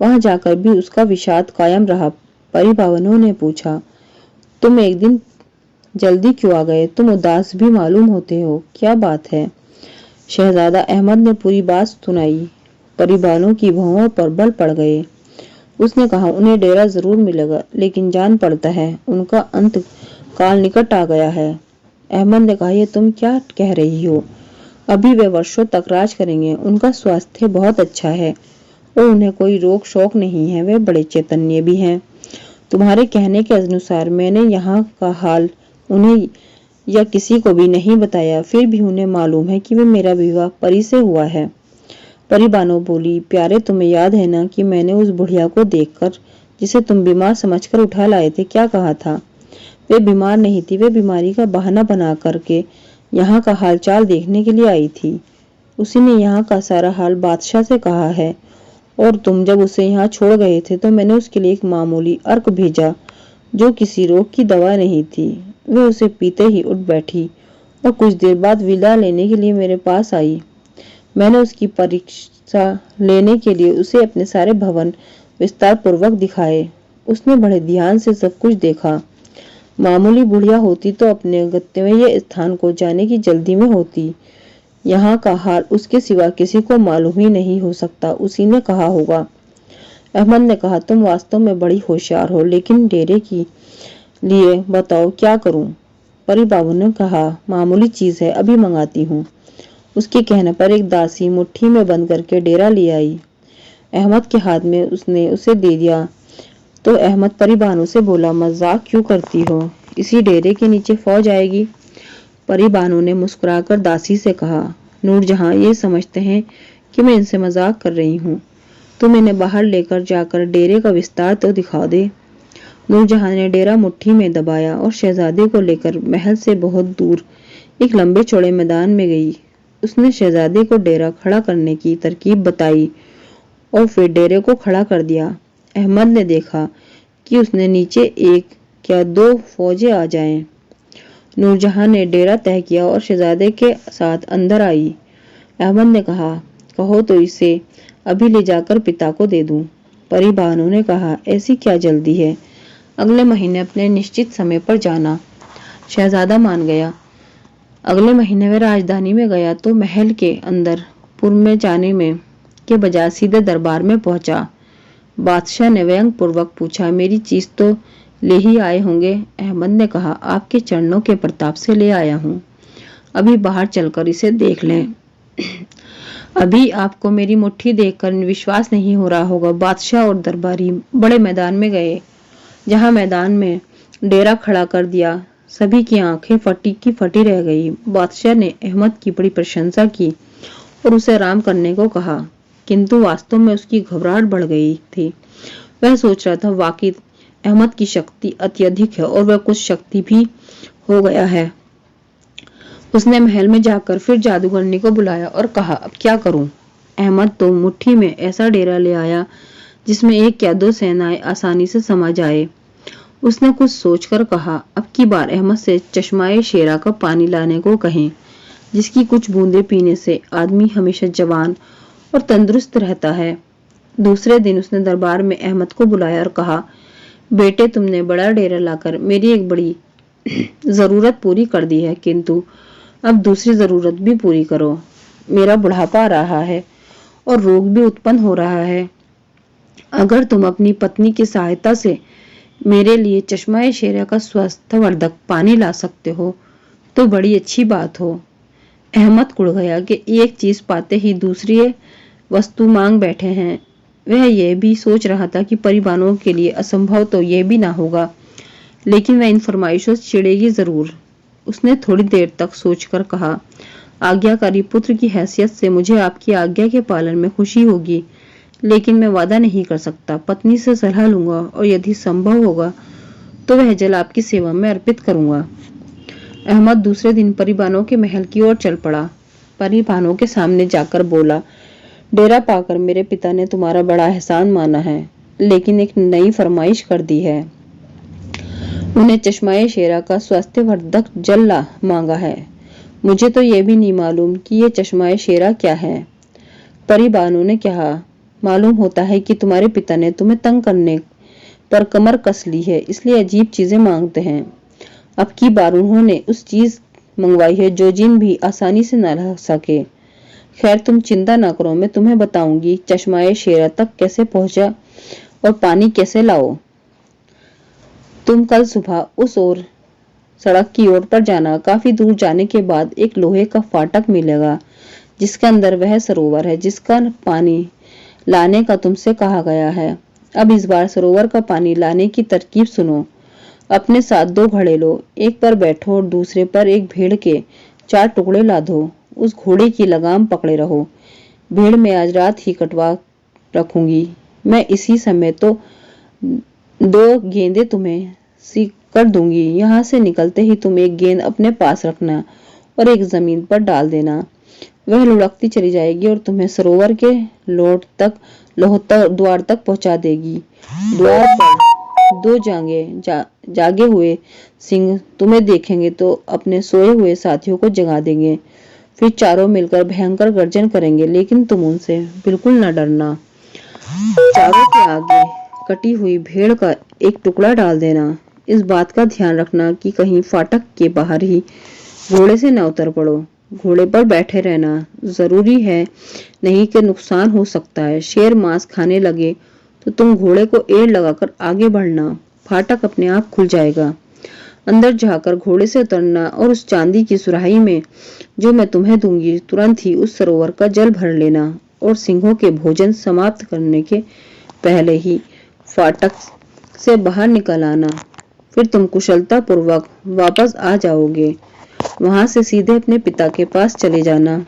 वहां जाकर भी उसका विषाद कायम रहा। परी बानू ने पूछा, तुम एक दिन जल्दी क्यों आ गए? तुम उदास भी मालूम होते हो, क्या बात है? शहजादा अहमद ने पूरी बात सुनाई। परी बानू की भौहों पर बल पड़ गए। उसने कहा, उन्हें डेरा जरूर मिलेगा, लेकिन जान पड़ता है उनका अंत काल निकट आ गया है। अहमद ने कहा, यह तुम क्या कह रही हो? अभी वे वर्षों तक राज करेंगे। उनका स्वास्थ्य बहुत अच्छा है और उन्हें कोई रोग शोक नहीं है। वे बड़े चैतन्य भी हैं। तुम्हारे कहने के अनुसार मैंने यहाँ का हाल उन्हें या किसी को भी नहीं बताया, फिर भी उन्हें मालूम है कि वे मेरा विवाह परी से हुआ है। परी बानो बोली, प्यारे तुम्हें याद है ना कि मैंने उस बुढ़िया को देखकर, जिसे तुम बीमार समझकर उठा लाए थे, क्या कहा था? वे बीमार नहीं थी, वे बीमारी का बहाना बना करके यहाँ का हालचाल देखने के लिए आई थी। उसी ने यहाँ का सारा हाल बादशाह से कहा है और तुम जब उसे यहाँ छोड़ गए थे तो मैंने उसके लिए एक मामूली अर्क भेजा जो किसी रोग की दवा नहीं थी। वे उसे पीते ही उठ बैठी और कुछ देर बाद विदा लेने के लिए मेरे पास आई। मैंने उसकी परीक्षा लेने के लिए उसे अपने सारे भवन विस्तार पूर्वक दिखाए। उसने बड़े ध्यान से सब कुछ देखा। मामूली बुढ़िया होती तो अपने गंतव्य स्थान को जाने की जल्दी में होती। यहाँ का हाल उसके सिवा किसी को मालूम ही नहीं हो सकता, उसी ने कहा होगा। अहमद ने कहा, तुम वास्तव में बड़ी होशियार हो, लेकिन डेरे की लिए बताओ क्या करूं? परी बाबू ने कहा, मामूली चीज है, अभी मंगाती हूँ। उसके कहने पर एक दासी मुट्ठी में बंद करके डेरा ले आई। अहमद के हाथ में उसने उसे दे दिया तो अहमद परी बानो से बोला, मजाक क्यों करती हो? इसी डेरे के नीचे फौज आएगी। परी बानो ने मुस्कुराकर दासी से कहा, नूरजहां ये समझते हैं कि मैं इनसे मजाक कर रही हूँ। तुम इन्हें बाहर लेकर जाकर डेरे का विस्तार तो दिखा दे। नूरजहां ने डेरा मुट्ठी में दबाया और शहजादे को लेकर महल से बहुत दूर एक लंबे चौड़े मैदान में गई। उसने शहजादे को डेरा खड़ा करने की तरकीब बताई और फिर डेरे को खड़ा कर दिया। अहमद ने देखा कि उसने नीचे एक या दो फौजें आ जाएं। नूरजहां ने डेरा तय किया और शहजादे के साथ अंदर आई। अहमद ने कहा, कहो तो इसे अभी ले जाकर पिता को दे दूं। परी बानो ने कहा, ऐसी क्या जल्दी है? अगले महीने अपने निश्चित समय पर जाना। शहजादा मान गया। अगले महीने वह राजधानी में गया तो महल के अंदर पूर्व में जाने में के बजाय सीधे दरबार में पहुंचा। बादशाह ने व्यंग पूर्वक पूछा, मेरी चीज तो ले ही आए होंगे? अहमद ने कहा, आपके चरणों के प्रताप से ले आया हूँ। अभी बाहर चलकर इसे देख लें। अभी आपको मेरी मुट्ठी देखकर विश्वास नहीं हो रहा होगा। बादशाह और दरबारी बड़े मैदान में गए, जहां मैदान में डेरा खड़ा कर दिया। सभी की आंखें फटी की फटी रह गई। बादशाह ने अहमद की बड़ी प्रशंसा की और उसे आराम करने को कहा, किंतु वास्तव में उसकी घबराहट बढ़ गई थी। वह सोच रहा था, वाकई अहमद की शक्ति अत्यधिक है और वह कुछ शक्ति भी हो गया है। उसने महल में जाकर फिर जादूगरनी को बुलाया और कहा, अब क्या करूं? अहमद तो मुट्ठी में ऐसा डेरा ले आया जिसमें एक या दो सेनाएं आसानी से समा जाए। उसने कुछ सोचकर कहा, अब की बार अहमद से चश्माए शेरा का पानी लाने को कहें, जिसकी कुछ बूंदे पीने से आदमी हमेशा जवान और तंदुरुस्त रहता है। दूसरे दिन उसने दरबार में अहमद को बुलाया और कहा, बेटे, तुमने बड़ा डेरा लाकर मेरी एक बड़ी जरूरत पूरी कर दी है, किंतु अब दूसरी जरूरत भी पूरी करो। मेरा बुढ़ापा आ रहा है और रोग भी उत्पन्न हो रहा है। अगर तुम अपनी पत्नी की सहायता से मेरे लिए चश्माए शेरा का स्वास्थ्यवर्धक पानी ला सकते हो तो बड़ी अच्छी बात हो। अहमद कुड़ गया कि एक चीज पाते ही दूसरी वस्तु मांग बैठे हैं। वह यह भी सोच रहा था कि परिवारों के लिए असंभव तो यह भी ना होगा, लेकिन वह इन फरमाइशों से चिढ़ेगी जरूर। उसने थोड़ी देर तक सोचकर कहा, आज्ञाकारी पुत्र की हैसियत से मुझे आपकी आज्ञा के पालन में खुशी होगी, लेकिन मैं वादा नहीं कर सकता। पत्नी से सलाह लूंगा और यदि संभव होगा तो वह जल आपकी सेवा में अर्पित करूंगा। अहमद दूसरे दिन परिबानों के महल की ओर चल पड़ा। परिबानों के सामने जाकर बोला, डेरा पाकर मेरे पिता ने तुम्हारा बड़ा एहसान माना है, लेकिन एक नई फरमाइश कर दी है। उन्हें चश्माए शेरा का स्वास्थ्यवर्धक जल मांगा है। मुझे तो यह भी नहीं मालूम कि ये चश्माए शेरा क्या है। परिबानों ने कहा, मालूम होता है कि तुम्हारे पिता ने तुम्हें तंग करने पर कमर कस ली है, इसलिए अजीब चीजें मांगते हैं। अब की बार उन्होंने उस चीज मंगवाई है जो जिन भी आसानी से न ला सके। खैर, तुम चिंता ना करो, मैं तुम्हें बताऊंगी चश्माए शेरा तक कैसे पहुंचा और पानी कैसे लाओ। तुम कल सुबह उस ओर सड़क की ओर पर जाना। काफी दूर जाने के बाद एक लोहे का फाटक मिलेगा, जिसके अंदर वह सरोवर है जिसका पानी लाने का तुमसे कहा गया है। अब इस बार सरोवर का पानी लाने की तरकीब सुनो। अपने साथ 2 घड़े लो, एक पर बैठो और दूसरे पर एक भेड़ के 4 टुकड़े लादो। उस घोड़े की लगाम पकड़े रहो। भेड़ में आज रात ही कटवा रखूंगी। मैं इसी समय तो 2 गेंदें तुम्हें सी कर दूंगी। यहाँ से निकलते ही तुम एक गेंद अपने पास रखना और एक जमीन पर डाल देना। वह लुढ़कती चली जाएगी और तुम्हें सरोवर के द्वार तक पहुंचा देगी। द्वार पर 2 जागे हुए सिंह तुम्हें देखेंगे तो अपने सोए हुए साथियों को जगा देंगे। फिर चारों मिलकर भयंकर गर्जन करेंगे, लेकिन तुम उनसे बिल्कुल न डरना। चारों के आगे कटी हुई भेड़ का एक टुकड़ा डाल देना। इस बात का ध्यान रखना कि कहीं फाटक के बाहर ही घोड़े से न उतर पड़ो। घोड़े पर बैठे रहना जरूरी है, नहीं कि नुकसान हो सकता है। शेर मांस खाने लगे तो तुम घोड़े को एड़ लगाकर आगे बढ़ना। फाटक अपने आप खुल जाएगा। अंदर जाकर घोड़े से उतरना और उस चांदी की सुराही में जो मैं तुम्हें दूंगी तुरंत ही उस सरोवर का जल भर लेना और सिंहों के भोजन समाप्त करने के पहले ही फाटक से बाहर निकल आना। फिर तुम कुशलता पूर्वक वापस आ जाओगे। वहां से सीधे अपने पिता के पास चले जाना।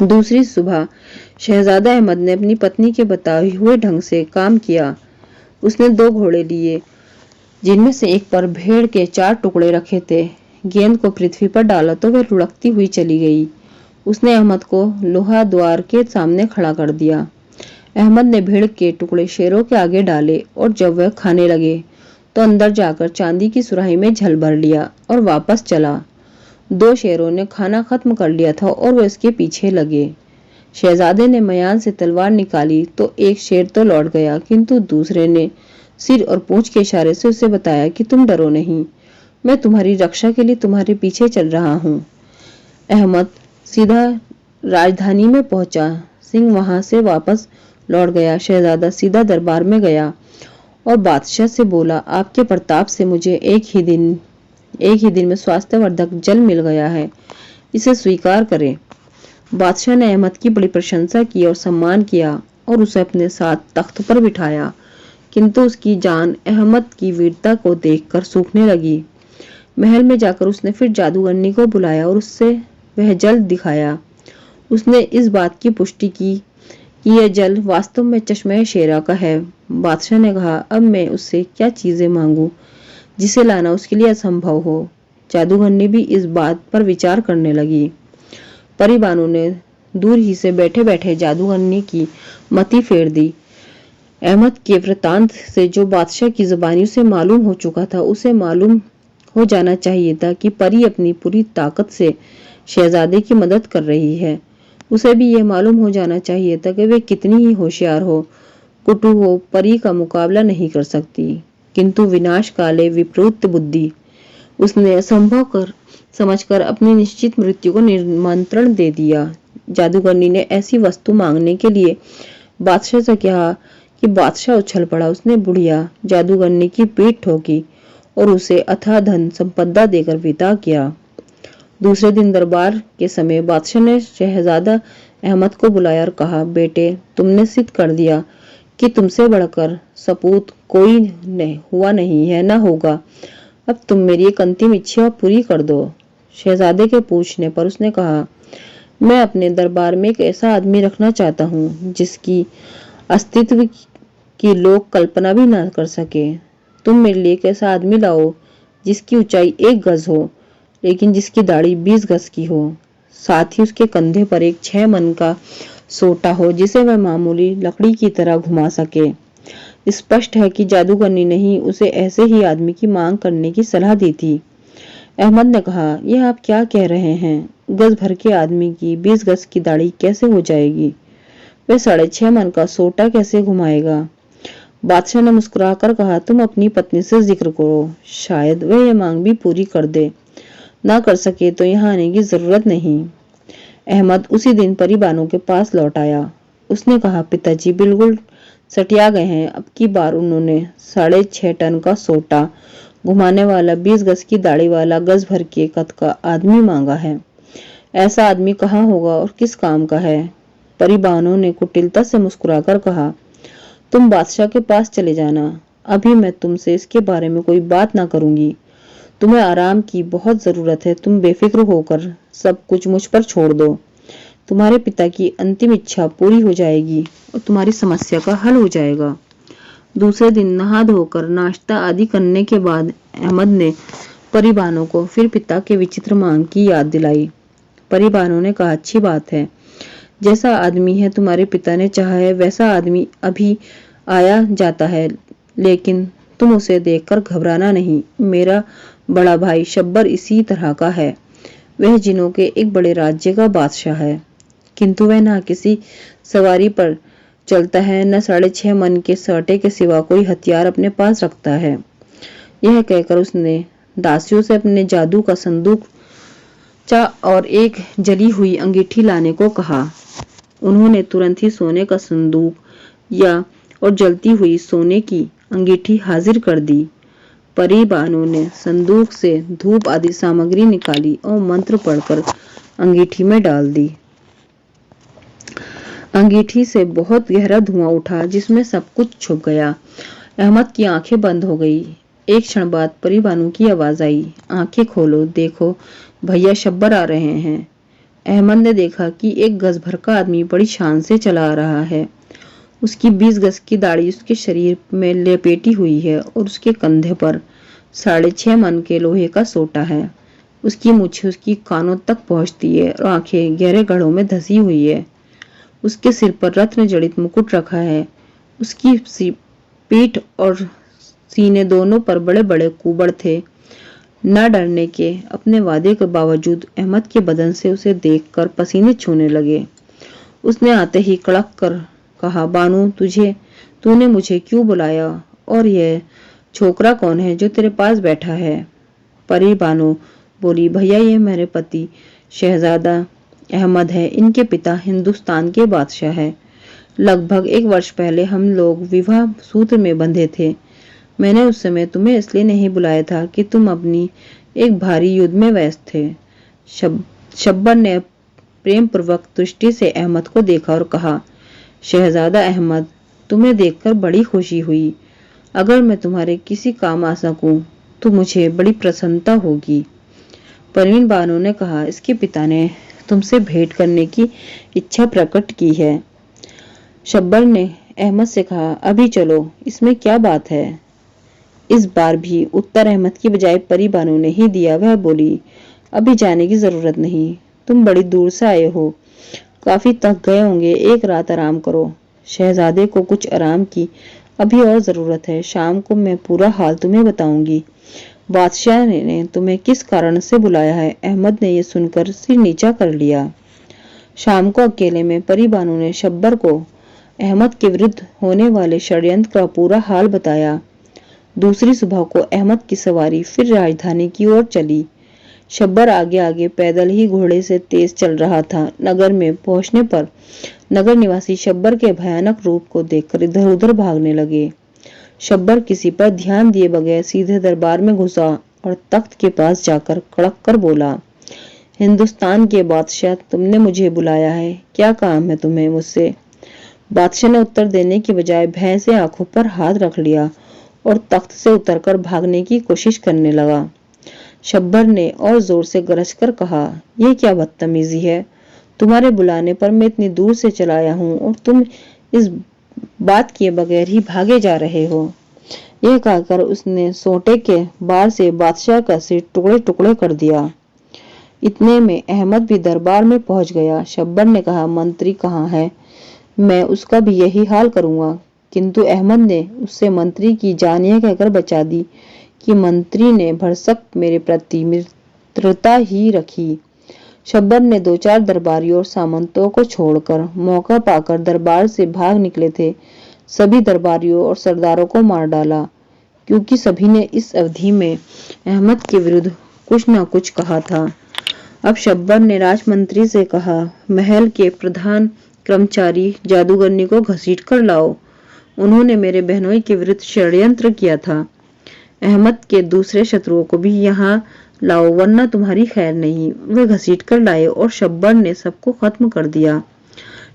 दूसरी सुबह शहजादा अहमद ने अपनी पत्नी के बताए हुए ढंग से काम किया। उसने 2 घोड़े लिए, जिनमें से एक पर भेड़ के 4 टुकड़े रखे थे। गेंद को पृथ्वी पर डाला तो वह लुढ़कती हुई चली गई। उसने अहमद को लोहा द्वार के सामने खड़ा कर दिया। अहमद ने भेड़ के टुकड़े शेरों के आगे डाले और जब वह खाने लगे तो अंदर जाकर चांदी की सुराही में झल भर लिया और वापस चला। 2 शेरों ने खाना खत्म कर लिया था और वह इसके पीछे लगे। शहजादे ने मयान से तलवार निकाली तो एक शेर तो लौट गया, किंतु दूसरे ने सिर और पूंछ के इशारे से उसे बताया कि तुम डरो नहीं, मैं तुम्हारी रक्षा के लिए तुम्हारे पीछे चल रहा हूँ। अहमद सीधा राजधानी में पहुंचा। सिंह वहां से वापस लौट गया। शहजादा सीधा दरबार में गया और बादशाह से बोला, आपके प्रताप से मुझे एक ही दिन में स्वास्थ्यवर्धक जल मिल गया है, इसे स्वीकार करें। बादशाह ने अहमद की बड़ी प्रशंसा की और सम्मान किया और उसे अपने साथ तख्त पर बिठाया, किंतु उसकी जान अहमद की वीरता को देखकर सूखने लगी। महल में जाकर उसने फिर जादूगरनी को बुलाया और उससे वह जल दिखाया। उसने इस बात की पुष्टि की कि यह जल वास्तव में चश्मे शेरा का है। बादशाह ने कहा, अब मैं उससे क्या चीजें मांगूं जिसे लाना उसके लिए असंभव हो। जादूगरनी भी इस बात पर विचार करने लगी। परिबानों ने दूर ही से बैठे बैठे जादूगरनी की मति फेर दी। अहमद के वृतांत से जो बादशाह की जुबानी उसे मालूम हो चुका था, उसे मालूम हो जाना चाहिए था कि परी अपनी पूरी ताकत से शहजादे की मदद कर रही है। उसे भी यह मालूम हो जाना चाहिए था कि वे कितनी ही होशियार हो, कुटु हो, परी का मुकाबला नहीं कर सकती। किंतु विनाश काले विपरीत बुद्धि। उसने असंभव कर समझकर अपनी निश्चित मृत्यु को निमंत्रण दे दिया। जादूगरनी ने ऐसी वस्तु मांगने के लिए बादशाह से कहा कि बादशाह उछल पड़ा। उसने बुढ़िया जादूगरनी की पीठ ठोकी और उसे अथाह धन संपदा देकर विदा किया। दूसरे दिन दरबार के समय बादशाह ने शहजादा अहमद को बुलाया और कहा, बेटे, तुमने सिद्ध कर दिया कि तुमसे बढ़कर सपूत कोई हुआ नहीं है, ना होगा। अब तुम मेरी एक अंतिम इच्छा पूरी कर दो। शहजादे के पूछने पर उसने कहा, मैं अपने दरबार में एक ऐसा आदमी रखना चाहता हूँ जिसकी अस्तित्व की लोग कल्पना भी न कर सके। तुम मेरे लिए एक ऐसा आदमी लाओ जिसकी ऊंचाई 1 गज हो, लेकिन जिसकी दाढ़ी 20 गज की हो। साथ ही उसके कंधे पर एक 6 मन का सोटा हो जिसे वह मामूली लकड़ी की तरह घुमा सके। स्पष्ट है कि जादूगरनी ने ही उसे ऐसे ही आदमी की मांग करने की सलाह दी थी। अहमद ने कहा, यह आप क्या कह रहे हैं? गज भर के आदमी की 20 गज की दाढ़ी कैसे हो जाएगी? वह 6.5 मन का सोटा कैसे घुमाएगा? बादशाह ने मुस्कुराकर कहा, तुम अपनी पत्नी से जिक्र करो, शायद वह यह मांग भी पूरी कर दे। ना कर सके तो यहाँ आने की जरूरत नहीं। अहमद उसी दिन परिबानों के पास लौट आया। उसने कहा, पिताजी बिल्कुल सटिया गए हैं। अब की बार उन्होंने 6.5 टन का सोटा घुमाने वाला 20 गज की दाढ़ी वाला गज भर के कद का आदमी मांगा है। ऐसा आदमी कहाँ होगा और किस काम का है? परिबानों ने कुटिलता से मुस्कुराकर कहा, तुम बादशाह के पास चले जाना। अभी मैं तुमसे इसके बारे में कोई बात ना करूंगी। तुम्हें आराम की बहुत जरूरत है। तुम बेफिक्र होकर सब कुछ मुझ पर छोड़ दो। तुम्हारे पिता की अंतिम इच्छा पूरी हो जाएगी और तुम्हारी समस्या का हल हो जाएगा। दूसरे दिन नहा धोकर नाश्ता आदि करने के बाद अहमद ने परिबानों को फिर पिता के विचित्र मांग की याद दिलाई। परिबानों ने कहा, अच्छी बात है। जैसा आदमी है तुम्हारे पिता ने चाहा है वैसा आदमी अभी आया जाता है, लेकिन तुम उसे देखकर घबराना नहीं। मेरा बड़ा भाई शब्बर इसी तरह का है। वह जिनों के एक बड़े राज्य का बादशाह है, किंतु वह ना किसी सवारी पर चलता है, न 6.5 मन के सटे के सिवा कोई हथियार अपने पास रखता है। यह कहकर उसने दासियों से अपने जादू का संदूक और एक जली हुई अंगीठी लाने को कहा। उन्होंने तुरंत ही सोने का संदूक और जलती हुई सोने की अंगीठी हाजिर कर दी। परिबानों ने संदूक से धूप आदि सामग्री निकाली और मंत्र पढ़कर अंगीठी में डाल दी। अंगीठी से बहुत गहरा धुआं उठा जिसमें सब कुछ छुप गया। अहमद की आंखें बंद हो गई। एक क्षण बाद परी बानू की आवाज आई, आंखें खोलो, देखो भैया शब्बर आ रहे हैं। अहमद ने देखा कि एक गज भर का आदमी बड़ी शान से चला आ रहा है। उसकी 20 गज की दाढ़ी उसके शरीर में लपेटी हुई है और उसके कंधे पर 6.5 मन के लोहे का सोटा है। उसकी मूछें उसकी कानों तक पहुंचती है और आंखें गहरे गढ़ों में धसी हुई है। उसके सिर पर रत्न जड़ित मुकुट रखा है। उसकी पीठ और सीने दोनों पर बड़े बड़े कुबड़ थे। न डरने के अपने वादे के बावजूद अहमद के बदन से उसे देखकर पसीने छूने लगे। उसने आते ही कड़क कर कहा, बानू तूने मुझे क्यों बुलाया और यह छोकरा कौन है जो तेरे पास बैठा है? परी बानू बोली, भैया ये मेरे पति शहजादा अहमद है। इनके पिता हिंदुस्तान के बादशाह है। लगभग 1 वर्ष पहले हम लोग विवाह सूत्र में बंधे थे। मैंने उस समय तुम्हें इसलिए नहीं बुलाया था कि तुम अपनी एक भारी युद्ध में व्यस्त थे। शब्बर ने प्रेम पूर्वक दृष्टि से अहमद को देखा और कहा, शहजादा अहमद, तुम्हें देखकर बड़ी खुशी हुई। अगर मैं तुम्हारे किसी काम आ सकूं तो मुझे बड़ी प्रसन्नता होगी। परवीन बानो ने कहा, इसके पिता ने तुमसे भेंट करने की इच्छा प्रकट की है। शब्बर ने अहमद से कहा, अभी चलो, इसमें क्या बात है? इस बार भी उत्तर अहमद की बजाय परी बानो ने ही दिया। वह बोली, अभी जाने की जरूरत नहीं, तुम बड़ी दूर से आए हो, काफी थक गए होंगे, एक रात आराम करो। शहजादे को कुछ आराम की अभी और जरूरत है। शाम को मैं पूरा हाल तुम्हें बताऊंगी। बादशाह ने तुम्हें किस कारण से बुलाया है? अहमद ने यह सुनकर सिर नीचा कर लिया। शाम को अकेले में परी बानो ने शब्बर को अहमद के विरुद्ध होने वाले षड्यंत्र का पूरा हाल बताया। दूसरी सुबह को अहमद की सवारी फिर राजधानी की ओर चली। शब्बर आगे आगे पैदल ही घोड़े से तेज चल रहा था। नगर में पहुंचने पर नगर निवासी शब्बर के भयानक रूप को देखकर इधर उधर भागने लगे। शब्बर किसी पर ध्यान दिए बगैर सीधे दरबार में घुसा और तख्त के पास जाकर कड़क कर बोला, हिंदुस्तान के बादशाह, तुमने मुझे बुलाया है, क्या काम है तुम्हें मुझसे? बादशाह ने उत्तर देने की बजाय भय से आंखों पर हाथ रख लिया और तख्त से उतरकर भागने की कोशिश करने लगा। शब्बर ने और जोर से गरज कर कहा, यह क्या बदतमीजी है? तुम्हारे बुलाने पर मैं इतनी दूर से चला आया हूँ और तुम इस बात किए बगैर ही भागे जा रहे हो। यह कहकर उसने सोटे के बार से बादशाह का सिर टुकड़े टुकड़े कर दिया। इतने में अहमद भी दरबार में पहुंच गया। शब्बर ने कहा, मंत्री कहाँ है? मैं उसका भी यही हाल करूंगा। किंतु अहमद ने उससे मंत्री की जान यह कहकर बचा दी कि मंत्री ने भरसक मेरे प्रति मित्रता ही रखी। शब्बर ने 2-4 दरबारियों और सामंतों को छोड़कर मौका पाकर दरबार से भाग निकले थे। सभी दरबारियों और सरदारों को मार डाला, क्योंकि सभी ने इस अवधि में अहमद के विरुद्ध कुछ न कुछ कहा था। अब शब्बर ने राजमंत्री से कहा, महल के प्रधान कर्मचारी जादूगरनी को घसीट कर लाओ। उन्होंने मेरे बहनोई के विरुद्ध षड्यंत्र किया था। अहमद के दूसरे शत्रुओं को भी यहाँ लाओ, वरना तुम्हारी खैर नहीं। वे घसीट कर लाए और शब्बर ने सबको खत्म कर दिया।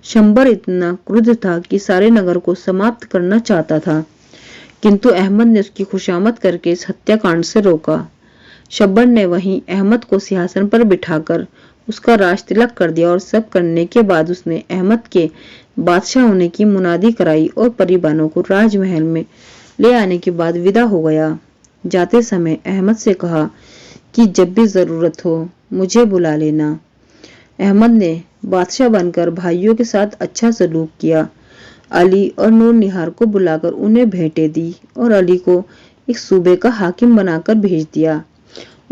शब्बर इतना क्रुद्ध था कि सारे नगर को समाप्त करना चाहता था, किंतु अहमद ने उसकी खुशामद करके इस हत्याकांड से रोका। शब्बर ने वहीं अहमद को सिंहासन पर बिठाकर उसका राज तिलक कर दिया और सब करने के बाद उसने अहमद के बादशाह होने की मुनादी कराई और परी बानो को राजमहल में ले आने के बाद विदा हो गया। जाते समय अहमद से कहा कि जब भी जरूरत हो मुझे बुला लेना। अहमद ने बादशाह बनकर भाइयों के साथ अच्छा सलूक किया। अली और नूर निहार को बुलाकर उन्हें भेंटें दी और अली को एक सूबे का हाकिम बनाकर भेज दिया।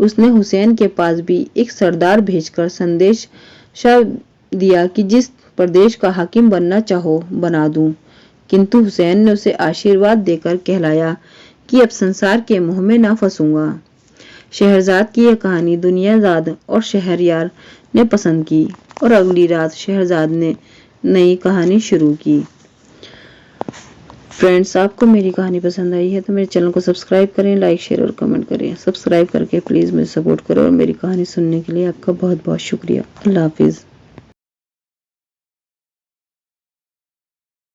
उसने हुसैन के पास भी एक सरदार भेजकर संदेश दिया कि जिस प्रदेश का हाकिम बनना चाहो बना दूं। किंतु हुसैन ने उसे आशीर्वाद देकर कहलाया कि अब संसार के मुंह में ना फंसूंगा। शहरजाद की यह कहानी दुनियादाद और शहरयार ने पसंद की और अगली रात शहरजाद ने नई कहानी शुरू की। फ्रेंड्स, आपको मेरी कहानी पसंद आई है तो मेरे चैनल को सब्सक्राइब करें, लाइक शेयर और कमेंट करें। सब्सक्राइब करके प्लीज मुझे सपोर्ट करें और मेरी कहानी सुनने के लिए आपका बहुत बहुत शुक्रिया। अल्लाह हाफिज।